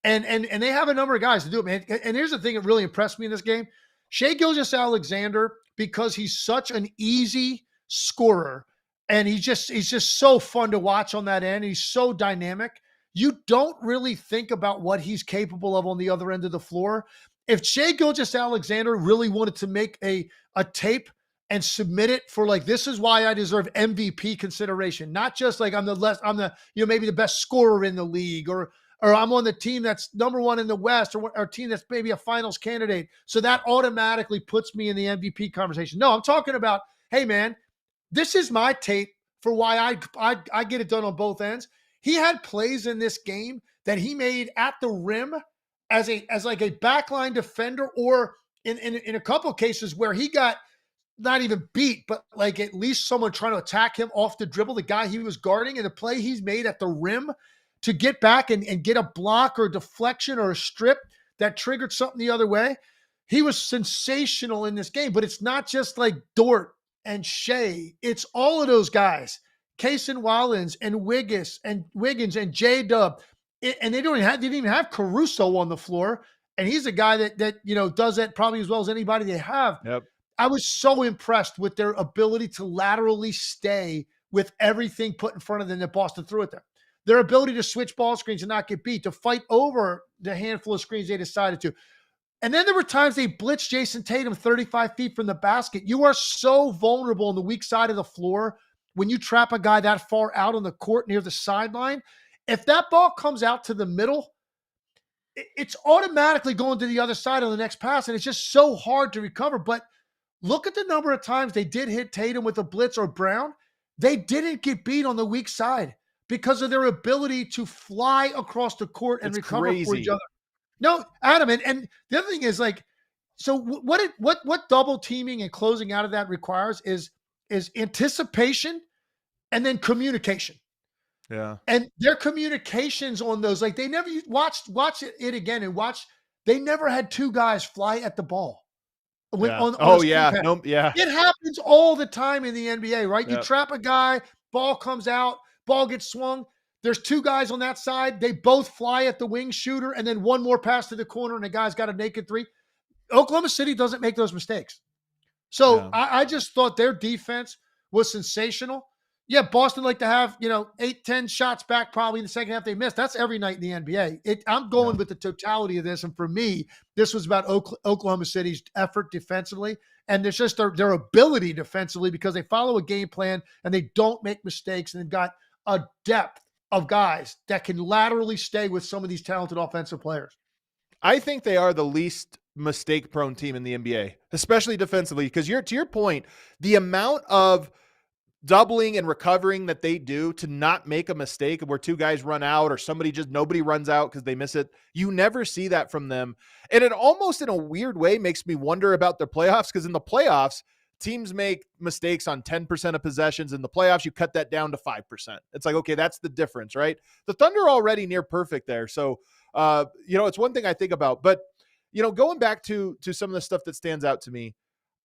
And they have a number of guys to do it, man. And here's the thing that really impressed me in this game. Shai Gilgeous-Alexander, because he's such an easy scorer and he's just so fun to watch on that end. He's so dynamic. You don't really think about what he's capable of on the other end of the floor. If Shai Gilgeous-Alexander really wanted to make a tape and submit it for like, this is why I deserve MVP consideration, not just like I'm maybe the best scorer in the league, or I'm on the team that's number 1 in the West, or a team that's maybe a finals candidate. So that automatically puts me in the MVP conversation. No, I'm talking about, hey man, this is my tape for why I get it done on both ends. He had plays in this game that he made at the rim as like a backline defender, or in a couple of cases where he got not even beat, but like at least someone trying to attack him off the dribble, the guy he was guarding, and the play he's made at the rim to get back and get a block or a deflection or a strip that triggered something the other way. He was sensational in this game, but it's not just like Dort and Shea. It's all of those guys, Kaysen Wallace and Wiggins and J-Dub. And they didn't even have Caruso on the floor. And he's a guy that does that probably as well as anybody they have. Yep. I was so impressed with their ability to laterally stay with everything put in front of them that Boston threw at them. Their ability to switch ball screens and not get beat, to fight over the handful of screens they decided to. And then there were times they blitzed Jason Tatum 35 feet from the basket. You are so vulnerable on the weak side of the floor when you trap a guy that far out on the court near the sideline. If that ball comes out to the middle, it's automatically going to the other side on the next pass, and it's just so hard to recover. But look at the number of times they did hit Tatum with a blitz or Brown. They didn't get beat on the weak side because of their ability to fly across the court and recover for each other. No, Adam, and the other thing is like, so what double teaming and closing out of that requires is anticipation and then communication. Yeah. And their communications on those, like they never watch it again and watch. They never had 2 guys fly at the ball. It happens all the time in the NBA, right? Yep. You trap a guy, ball comes out, ball gets swung. There's 2 guys on that side. They both fly at the wing shooter, and then one more pass to the corner, and the guy's got a naked 3. Oklahoma City doesn't make those mistakes. So I just thought their defense was sensational. Yeah, Boston like to have, 8-10 shots back probably in the second half they missed. That's every night in the NBA. I'm going with the totality of this. And for me, this was about Oklahoma City's effort defensively. And there's just their ability defensively because they follow a game plan and they don't make mistakes. And they've got a depth of guys that can laterally stay with some of these talented offensive players. I think they are the least mistake-prone team in the NBA, especially defensively, because to your point, the amount of doubling and recovering that they do to not make a mistake where 2 guys run out or nobody runs out because they miss it. You never see that from them. And it almost in a weird way makes me wonder about their playoffs, because in the playoffs, teams make mistakes on 10% of possessions. In the playoffs, you cut that down to 5%. It's like, okay, that's the difference, right? The Thunder are already near perfect there. So, it's one thing I think about, but going back to some of the stuff that stands out to me,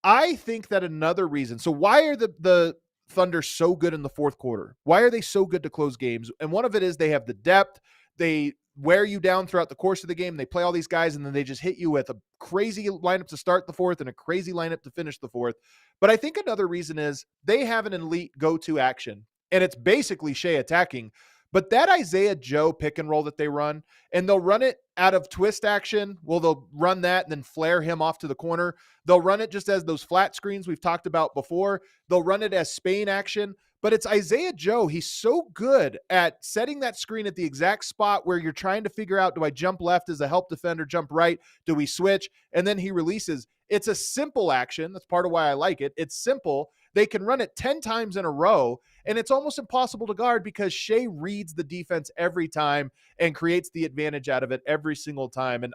I think that another reason, so why are the Thunder so good in the fourth quarter? Why are they so good to close games? And one of it is they have the depth. They wear you down throughout the course of the game. They play all these guys, and then they just hit you with a crazy lineup to start the fourth and a crazy lineup to finish the fourth. But I think another reason is they have an elite go-to action, and it's basically Shai attacking. But that Isaiah Joe pick and roll that they run, and they'll run it out of twist action. Well, they'll run that and then flare him off to the corner. They'll run it just as those flat screens we've talked about before. They'll run it as Spain action. But it's Isaiah Joe. He's so good at setting that screen at the exact spot where you're trying to figure out, do I jump left as a help defender, jump right? Do we switch? And then he releases. It's a simple action. That's part of why I like it. It's simple. They can run it 10 times in a row, and it's almost impossible to guard because Shai reads the defense every time and creates the advantage out of it every single time. And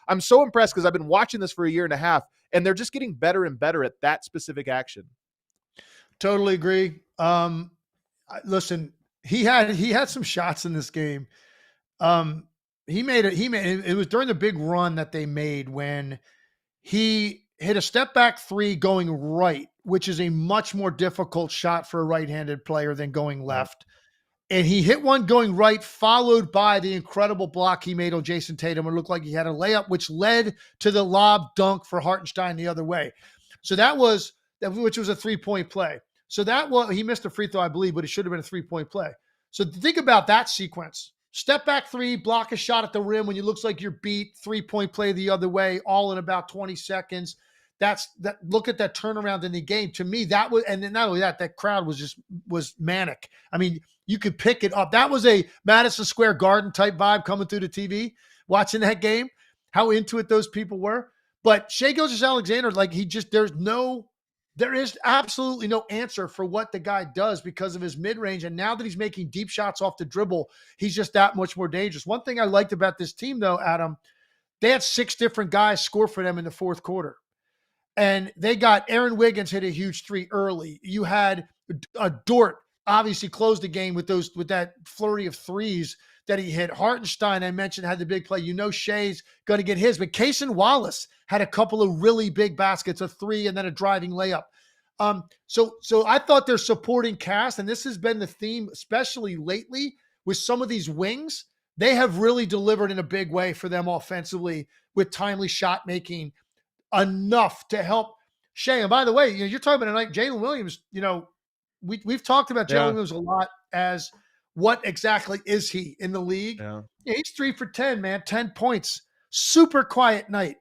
I'm so impressed because I've been watching this for a year and a half, and they're just getting better and better at that specific action. Totally agree. Listen, he had some shots in this game. It was during the big run that they made when he hit a step back three going right, which is a much more difficult shot for a right-handed player than going left. And he hit one going right, followed by the incredible block he made on Jason Tatum. It looked like he had a layup, which led to the lob dunk for Hartenstein the other way. So which was a 3-point play. So he missed a free throw, I believe, but it should have been a 3-point play. So think about that sequence. Step back three, block a shot at the rim when it looks like you're beat, 3-point play the other way, all in about 20 seconds. Look at that turnaround in the game. To me, that was, and then not only that crowd was manic. I mean, you could pick it up. That was a Madison Square Garden type vibe coming through the TV, watching that game, how into it those people were. But Shai Gilgeous-Alexander, there is absolutely no answer for what the guy does because of his mid-range. And now that he's making deep shots off the dribble, he's just that much more dangerous. One thing I liked about this team, though, Adam, they had 6 different guys score for them in the fourth quarter. And they got Aaron Wiggins hit a huge 3 early. You had Dort obviously closed the game with that flurry of threes that he hit. Hartenstein, I mentioned, had the big play. Shai's going to get his. But Cason Wallace had a couple of really big baskets, a 3 and then a driving layup. So I thought their supporting cast, and this has been the theme, especially lately with some of these wings, they have really delivered in a big way for them offensively with timely shot making, enough to help Shai. And by the way, you're talking about tonight, Jalen Williams. We've talked about Jalen Williams a lot as what exactly is he in the league? Yeah, he's 3 for 10, man, 10 points, super quiet night.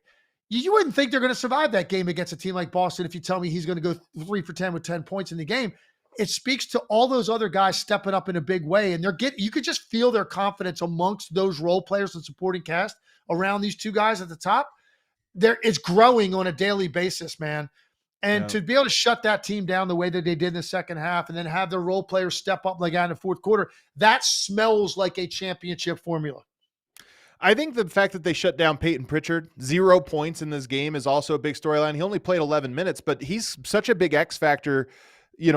You wouldn't think they're going to survive that game against a team like Boston if you tell me he's going to go 3 for 10 with 10 points in the game. It speaks to all those other guys stepping up in a big way, and you could just feel their confidence amongst those role players and supporting cast around these two guys at the top. It's growing on a daily basis, man. And to be able to shut that team down the way that they did in the second half and then have their role players step up like that in the fourth quarter, that smells like a championship formula. I think the fact that they shut down Peyton Pritchard, 0 points in this game, is also a big storyline. He only played 11 minutes, but he's such a big X factor,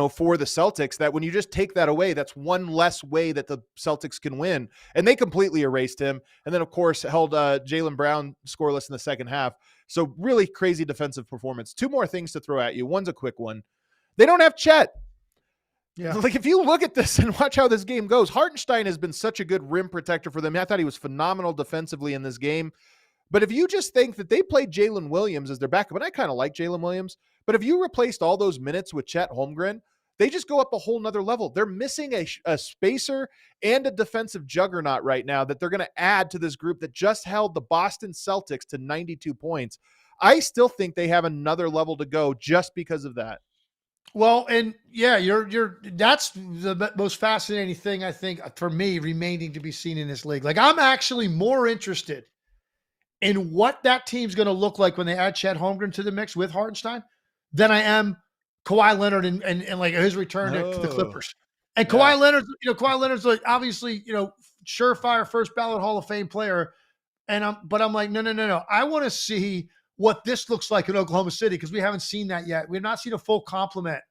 for the Celtics, that when you just take that away, that's one less way that the Celtics can win. And they completely erased him. And then, of course, held Jaylen Brown scoreless in the second half. So really crazy defensive performance. 2 more things to throw at you. One's a quick one. They don't have Chet. Yeah. Like, if you look at this and watch how this game goes, Hartenstein has been such a good rim protector for them. I thought he was phenomenal defensively in this game. But if you just think that they played Jalen Williams as their backup, and I kind of like Jalen Williams, but if you replaced all those minutes with Chet Holmgren, they just go up a whole nother level. They're missing a spacer and a defensive juggernaut right now that they're going to add to this group that just held the Boston Celtics to 92 points. I still think they have another level to go just because of that. Well, and yeah, that's the most fascinating thing, I think, for me, remaining to be seen in this league. Like, I'm actually more interested in what that team's going to look like when they add Chet Holmgren to the mix with Hartenstein than I am Kawhi Leonard and like his return to the Clippers. And Kawhi Leonard's like, obviously, surefire first ballot Hall of Fame player. But I'm like, no. I want to see what this looks like in Oklahoma City, because we haven't seen that yet. We've not seen a full complement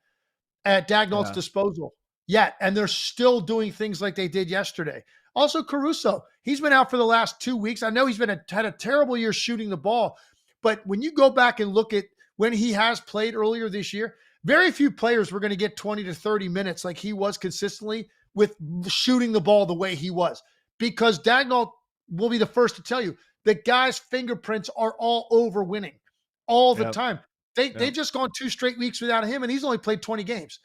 at Dagnall's disposal yet. And they're still doing things like they did yesterday. Also, Caruso, he's been out for the last 2 weeks. I know he's had a terrible year shooting the ball, but when you go back and look at when he has played earlier this year, very few players were going to get 20 to 30 minutes like he was consistently with shooting the ball the way he was, because Dagnall will be the first to tell you the guy's fingerprints are all over winning all the time. They've just gone 2 straight weeks without him, and he's only played 20 games.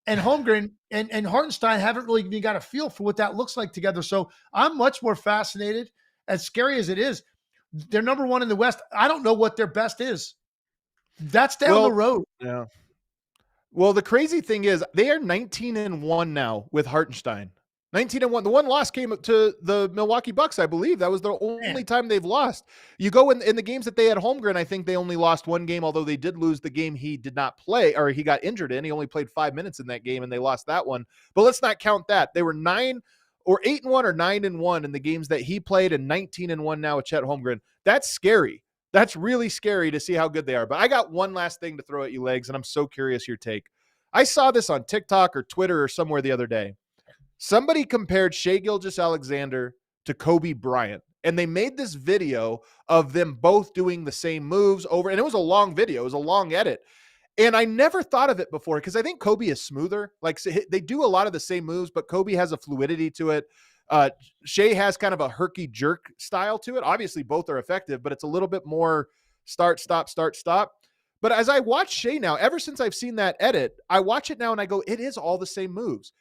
And Holmgren and Hartenstein haven't really even got a feel for what that looks like together. So I'm much more fascinated, as scary as it is. They're number 1 in the West. I don't know what their best is. That's down the road. Yeah. Well, the crazy thing is they are 19-1 now with Hartenstein. 19-1. The one loss came to the Milwaukee Bucks, I believe. That was the only time they've lost. You go in the games that they had Holmgren, I think they only lost 1 game, although they did lose the game he did not play, or he got injured in. He only played 5 minutes in that game, and they lost that one. But let's not count that. They were 8-1 or 9-1 in the games that he played, and 19-1 now with Chet Holmgren. That's scary. That's really scary to see how good they are. But I got one last thing to throw at you, Legs, and I'm so curious your take. I saw this on TikTok or Twitter or somewhere the other day. Somebody compared Shai Gilgeous-Alexander to Kobe Bryant, and they made this video of them both doing the same moves over, and it was a long video. It was a long edit. And I never thought of it before because I think Kobe is smoother. Like they do a lot of the same moves, but Kobe has a fluidity to it. Shai has kind of a herky jerk style to it. Obviously, both are effective, but it's a little bit more start, stop, start, stop. But as I watch Shai now, ever since I've seen that edit, I watch it now and I go, it is all the same moves.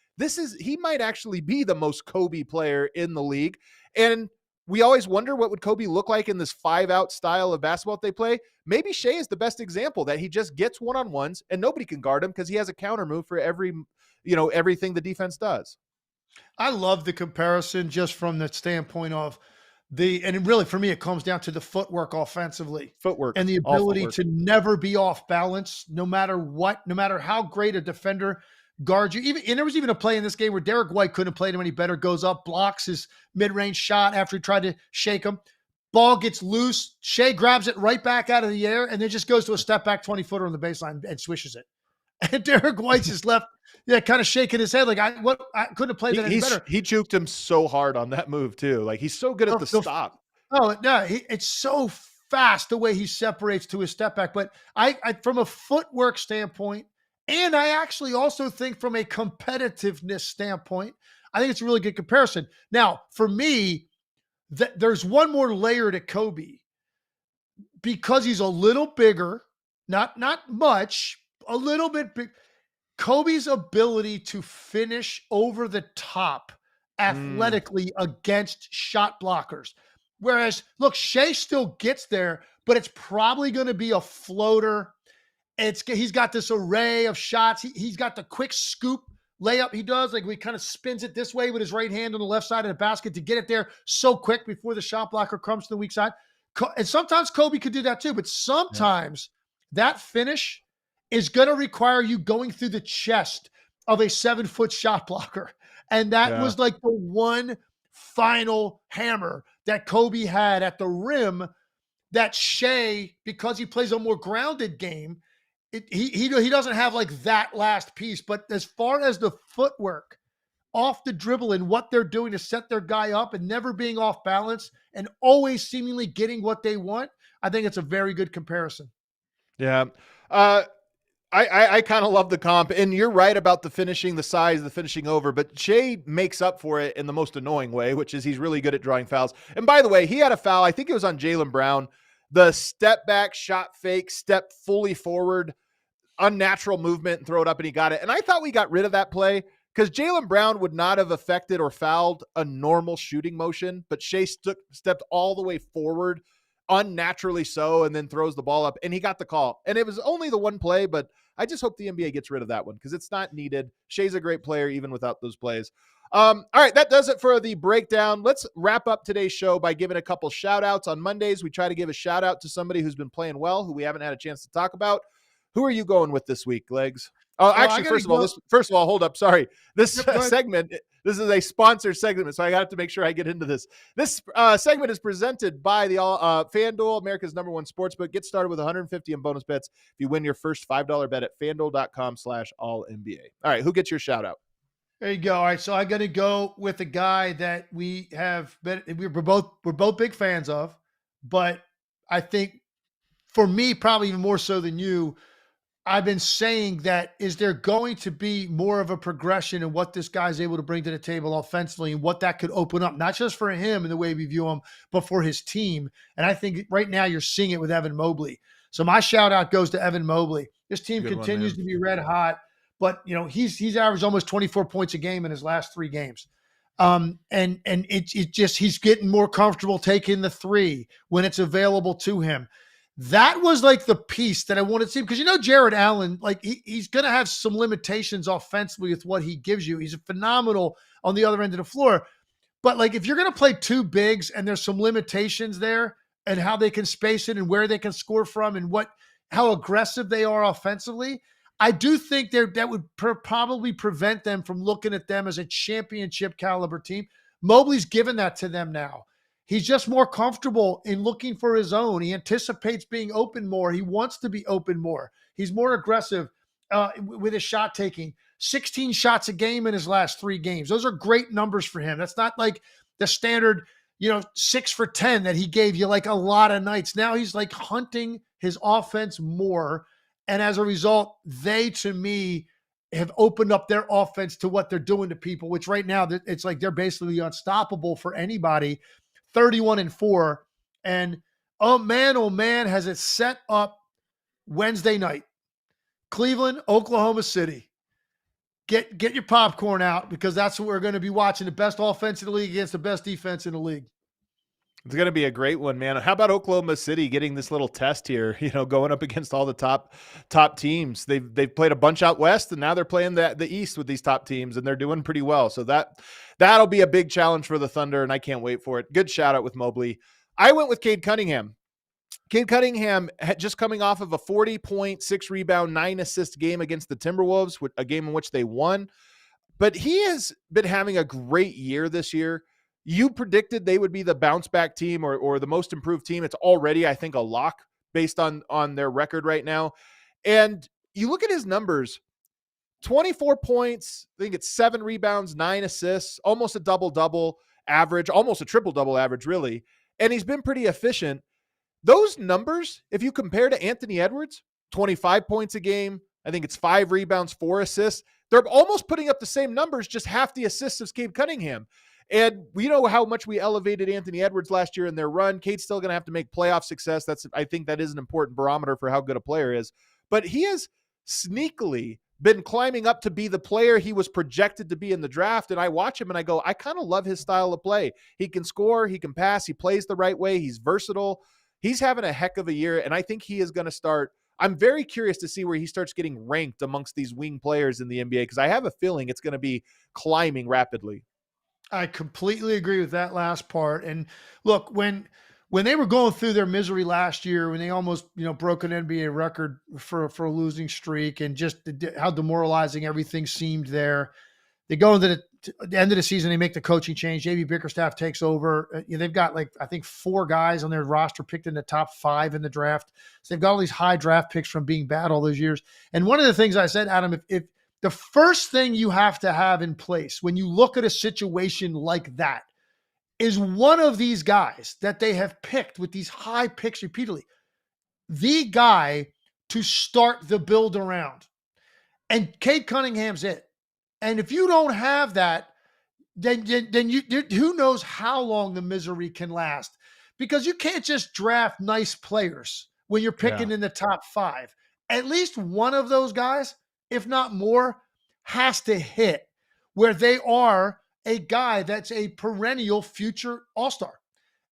He might actually be the most Kobe player in the league. And we always wonder what would Kobe look like in this 5-out style of basketball that they play. Maybe Shai is the best example that he just gets one-on-ones and nobody can guard him because he has a counter move for everything the defense does. I love the comparison just from the standpoint of and really for me, it comes down to the footwork offensively. Footwork. And the ability to never be off balance, no matter what, no matter how great a defender guards you. And there was even a play in this game where Derek White couldn't have played him any better, goes up, blocks his mid-range shot after he tried to shake him. Ball gets loose. Shai grabs it right back out of the air and then just goes to a step back 20-footer on the baseline and swishes it. And Derek White's just left, kind of shaking his head like, I couldn't have played that any better. He juked him so hard on that move too. Like he's so good at the stop. Oh no, it's so fast the way he separates to his step back. But I from a footwork standpoint, and I actually also think from a competitiveness standpoint, I think it's a really good comparison. Now, for me, there's one more layer to Kobe because he's a little bigger, not much, a little bit big. Kobe's ability to finish over the top athletically against shot blockers. Whereas, look, Shai still gets there, but it's probably going to be a floater. He's got this array of shots. He's got the quick scoop layup he does. Like he kind of spins it this way with his right hand on the left side of the basket to get it there so quick before the shot blocker comes to the weak side. And sometimes Kobe could do that too, but sometimes that finish is going to require you going through the chest of a 7-foot shot blocker. And that was like the one final hammer that Kobe had at the rim that Shai, because he plays a more grounded game, he doesn't have like that last piece. But as far as the footwork off the dribble and what they're doing to set their guy up and never being off balance and always seemingly getting what they want, I think it's a very good comparison. Yeah. I kind of love the comp, and you're right about the finishing, the size, the finishing over, but Shai makes up for it in the most annoying way, which is he's really good at drawing fouls. And by the way, he had a foul. I think it was on Jaylen Brown, the step back, shot fake, step fully forward, unnatural movement and throw it up, and he got it. And I thought we got rid of that play because Jaylen Brown would not have affected or fouled a normal shooting motion, but Shai stepped all the way forward, unnaturally so, and then throws the ball up, and he got the call. And it was only the one play, but I just hope the NBA gets rid of that one because it's not needed. Shai's a great player even without those plays. All right, that does it for the breakdown. Let's wrap up today's show by giving a couple shout outs. On Mondays, we try to give a shout out to somebody who's been playing well, who we haven't had a chance to talk about. Who are you going with this week, Legs? Oh, actually, first of all, hold up. Sorry. This segment, this is a sponsored segment, so I have to make sure I get into this. This segment is presented by the FanDuel, America's #1 sportsbook. Get started with $150 in bonus bets if you win your first $5 bet at FanDuel.com/AllNBA. All right, who gets your shout out? There you go. All right, so I'm going to go with a guy that we're both big fans of, but I think for me, probably even more so than you, I've been saying that is there going to be more of a progression in what this guy's able to bring to the table offensively and what that could open up, not just for him and the way we view him, but for his team. And I think right now you're seeing it with Evan Mobley. So my shout out goes to Evan Mobley. This team continues to be red hot, but he's averaged almost 24 points a game in his last 3 games. And it just, he's getting more comfortable taking the 3 when it's available to him. That was like the piece that I wanted to see because Jared Allen, like he's going to have some limitations offensively with what he gives you. He's phenomenal on the other end of the floor. But like if you're going to play 2 bigs and there's some limitations there and how they can space it and where they can score from and how aggressive they are offensively, I do think that would probably prevent them from looking at them as a championship caliber team. Mobley's given that to them now. He's just more comfortable in looking for his own. He anticipates being open more. He wants to be open more. He's more aggressive. with his shot taking. 16 shots a game in his last 3 games. Those are great numbers for him. That's not like the standard, 6 for 10 that he gave you like a lot of nights. Now he's like hunting his offense more. And as a result, they, to me, have opened up their offense to what they're doing to people, which right now it's like they're basically unstoppable for anybody. 31-4. And oh man, has it set up Wednesday night. Cleveland, Oklahoma City. Get your popcorn out, because that's what we're going to be watching. The best offense in the league against the best defense in the league. It's going to be a great one, man. How about Oklahoma City getting this little test here, going up against all the top teams. They've played a bunch out west, and now they're playing the east with these top teams, and they're doing pretty well. So that'll be a big challenge for the Thunder, and I can't wait for it. Good shout out with Mobley. I went with Cade Cunningham. Cade Cunningham just coming off of a 40-point, 6-rebound, 9-assist game against the Timberwolves, a game in which they won. But he has been having a great year this year. You predicted they would be the bounce-back team or the most improved team. It's already, I think, a lock based on their record right now. And you look at his numbers, 24 points, I think it's 7 rebounds, 9 assists, almost a double-double average, almost a triple-double average, really. And he's been pretty efficient. Those numbers, if you compare to Anthony Edwards, 25 points a game, I think it's 5 rebounds, 4 assists. They're almost putting up the same numbers, just half the assists of Cade Cunningham. And we know how much we elevated Anthony Edwards last year in their run. Cade's still going to have to make playoff success. I think that is an important barometer for how good a player is. But he has sneakily been climbing up to be the player he was projected to be in the draft. And I watch him and I go, I kind of love his style of play. He can score, he can pass, he plays the right way, he's versatile. He's having a heck of a year, and I think he is going to start. I'm very curious to see where he starts getting ranked amongst these wing players in the NBA, because I have a feeling it's going to be climbing rapidly. I completely agree with that last part. And look, when they were going through their misery last year, when they almost broke an NBA record for a losing streak, and just how demoralizing everything seemed there, they go into the end of the season, they make the coaching change. JB Bickerstaff takes over. They've got I think 4 guys on their roster picked in the top 5 in the draft. So they've got all these high draft picks from being bad all those years. And one of the things I said, Adam, if the first thing you have to have in place when you look at a situation like that is one of these guys that they have picked with these high picks repeatedly, the guy to start the build around. And Cade Cunningham's it. And if you don't have that, then who knows how long the misery can last, because you can't just draft nice players when you're picking in the top 5. At least one of those guys, if not more, has to hit where they are a guy that's a perennial future all-star.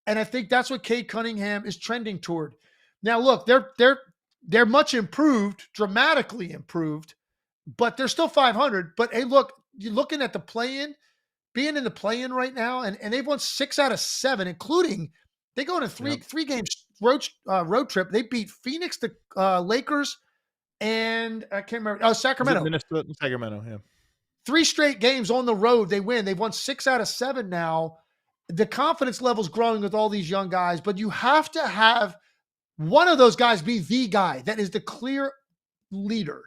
And I think that's what Cade Cunningham is trending toward. Now, look, they're much improved, dramatically improved, but they're still 500. But hey, look, you're looking at the play-in, being in the play-in right now, and they've won 6 out of 7, including they go on a three games road trip. They beat Phoenix, the Lakers, and I can't remember. Oh, Sacramento. Sacramento, yeah. 3 straight games on the road, they win. They've won 6 out of 7 now. The confidence level's growing with all these young guys, but you have to have one of those guys be the guy that is the clear leader.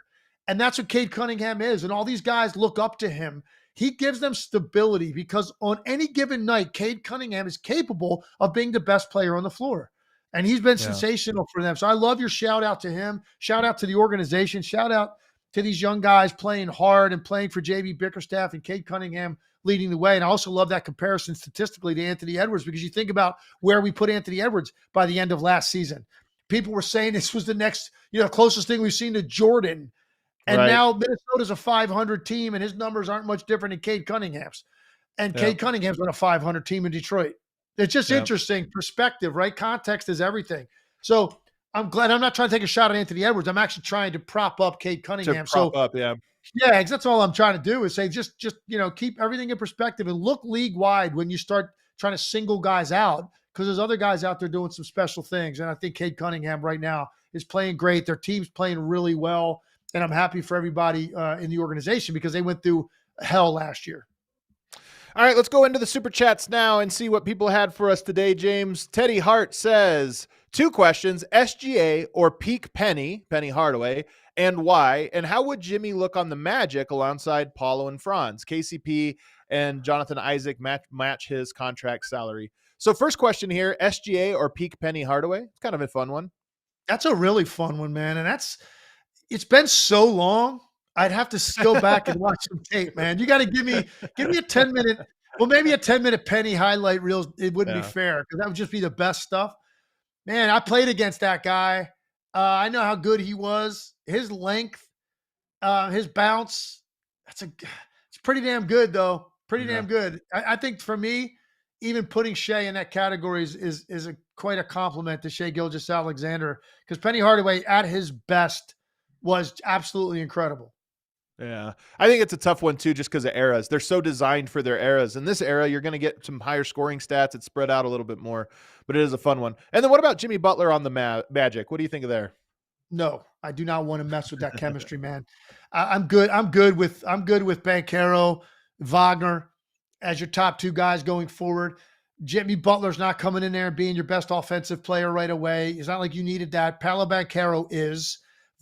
And that's what Cade Cunningham is. And all these guys look up to him. He gives them stability, because on any given night, Cade Cunningham is capable of being the best player on the floor. And he's been sensational for them. So I love your shout out to him. Shout out to the organization. Shout out to these young guys playing hard and playing for JB Bickerstaff and Cade Cunningham leading the way. And I also love that comparison statistically to Anthony Edwards, because you think about where we put Anthony Edwards by the end of last season. People were saying this was the next, closest thing we've seen to Jordan. And now Minnesota's a 500 team, and his numbers aren't much different than Cade Cunningham's. And Cade Cunningham's on a 500 team in Detroit. It's just interesting perspective, right? Context is everything. So I'm glad. I'm not trying to take a shot at Anthony Edwards. I'm actually trying to prop up Cade Cunningham. Yeah, that's all I'm trying to do is say just keep everything in perspective and look league wide when you start trying to single guys out, because there's other guys out there doing some special things. And I think Cade Cunningham right now is playing great. Their team's playing really well. And I'm happy for everybody in the organization, because they went through hell last year. All right, let's go into the super chats now and see what people had for us today, James. Teddy Hart says, 2 questions, SGA or peak Penny Hardaway, and why? And how would Jimmy look on the Magic alongside Paulo and Franz? KCP and Jonathan Isaac match his contract salary. So first question here, SGA or peak Penny Hardaway? It's kind of a fun one. That's a really fun one, man. And it's been so long. I'd have to go back and watch some tape, man. You got to give me a 10-minute, well, maybe a 10-minute Penny highlight reel. It wouldn't be fair because that would just be the best stuff. Man, I played against that guy. I know how good he was. His length, his bounce. It's pretty damn good, though. Pretty damn good. I think for me, even putting Shai in that category is quite a compliment to Shai Gilgeous-Alexander, because Penny Hardaway at his best was absolutely incredible. Yeah, I think it's a tough one too, just because of eras. They're so designed for their eras. In this era, you're going to get some higher scoring stats. It's spread out a little bit more, but it is a fun one. And then what about Jimmy Butler on the Magic? What do you think of there? No, I do not want to mess with that chemistry, man. I'm good. I'm good with Banchero, Wagner as your top 2 guys going forward. Jimmy Butler's not coming in there and being your best offensive player right away. It's not like you needed that. Paolo Banchero is.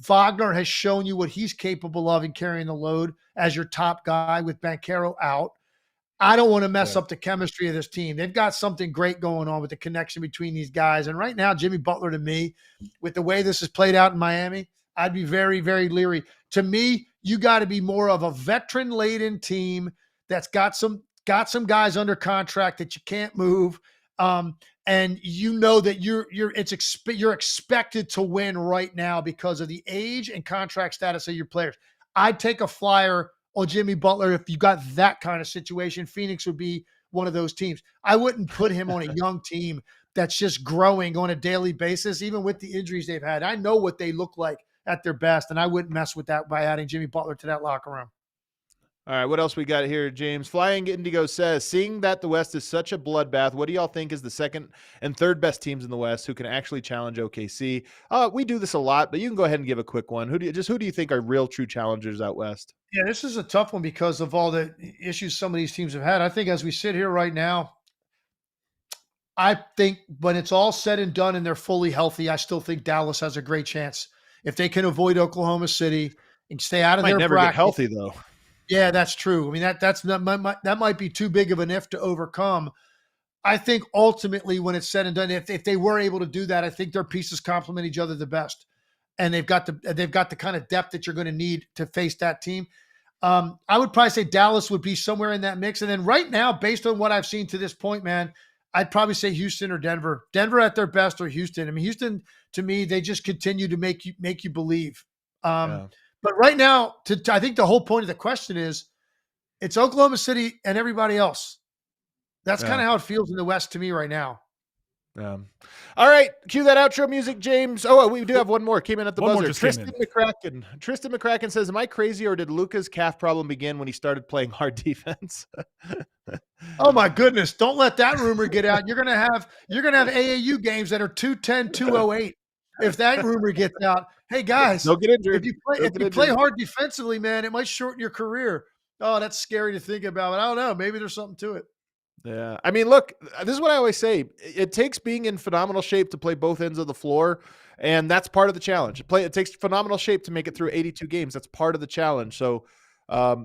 Wagner has shown you what he's capable of in carrying the load as your top guy with Banchero out. I don't want to mess up the chemistry of this team. They've got something great going on with the connection between these guys. And right now, Jimmy Butler, to me, with the way this is played out in Miami, I'd be very, very leery. To me, you got to be more of a veteran-laden team that's got some guys under contract that you can't move. And you know that you're expected to win right now because of the age and contract status of your players. I'd take a flyer on Jimmy Butler if you got that kind of situation. Phoenix would be one of those teams. I wouldn't put him on a young team that's just growing on a daily basis, even with the injuries they've had. I know what they look like at their best, and I wouldn't mess with that by adding Jimmy Butler to that locker room. All right, what else we got here, James? Flying Indigo says, seeing that the West is such a bloodbath, what do y'all think is the second and third best teams in the West who can actually challenge OKC? We do this a lot, but you can go ahead and give a quick one. Who do you think are real true challengers out West? Yeah, this is a tough one because of all the issues some of these teams have had. I think as we sit here right now, I think when it's all said and done and they're fully healthy, I still think Dallas has a great chance. If they can avoid Oklahoma City and stay out of their never bracket. Get healthy though. Yeah, that's true. I mean, that might be too big of an if to overcome. I think ultimately when it's said and done, if they were able to do that, I think their pieces complement each other the best. And they've got the kind of depth that you're going to need to face that team. I would probably say Dallas would be somewhere in that mix. And then right now, based on what I've seen to this point, man, I'd probably say Houston or Denver. Denver at their best or Houston. I mean, Houston, to me, they just continue to make you believe. But right now, I think the whole point of the question is it's Oklahoma City and everybody else. That's kind of how it feels in the West to me right now. All right, cue that outro music, James. Oh, we do have one more. Came in at the buzzer. Tristan McCracken says, am I crazy or did Luka's calf problem begin when he started playing hard defense? Oh my goodness. Don't let that rumor get out. You're gonna have AAU games that are 210, 208. If that rumor gets out, hey guys, don't get injured. If you play hard defensively, man, it might shorten your career. Oh, that's scary to think about. But I don't know. Maybe there's something to it. Yeah. I mean, look, this is what I always say. It takes being in phenomenal shape to play both ends of the floor, and that's part of the challenge. It takes phenomenal shape to make it through 82 games. That's part of the challenge. So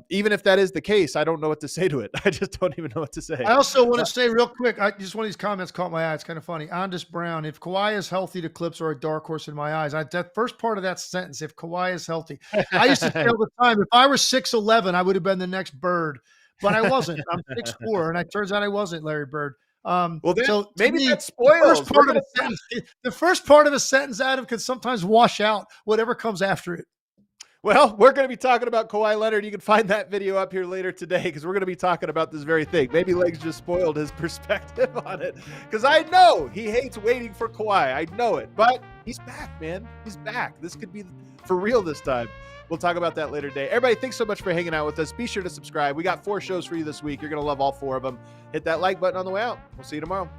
even if that is the case, I don't know what to say to it. I just don't even know what to say. I also want to say real quick, just one of these comments caught my eye. It's kind of funny. Andis Brown, if Kawhi is healthy, the Clips are a dark horse in my eyes. That first part of that sentence, if Kawhi is healthy. I used to say all the time, if I were 6'11", I would have been the next Bird. But I wasn't. I'm 6'4", and it turns out I wasn't Larry Bird. Well, then, so maybe that spoils. The first part of a sentence, Adam, can sometimes wash out whatever comes after it. Well, we're going to be talking about Kawhi Leonard. You can find that video up here later today because we're going to be talking about this very thing. Maybe Legs just spoiled his perspective on it because I know he hates waiting for Kawhi. I know it, but he's back, man. He's back. This could be for real this time. We'll talk about that later today. Everybody, thanks so much for hanging out with us. Be sure to subscribe. We got 4 shows for you this week. You're going to love all 4 of them. Hit that like button on the way out. We'll see you tomorrow.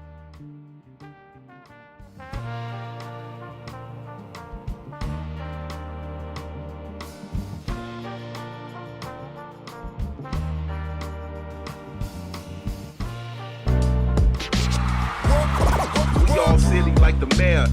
Silly like the mayor.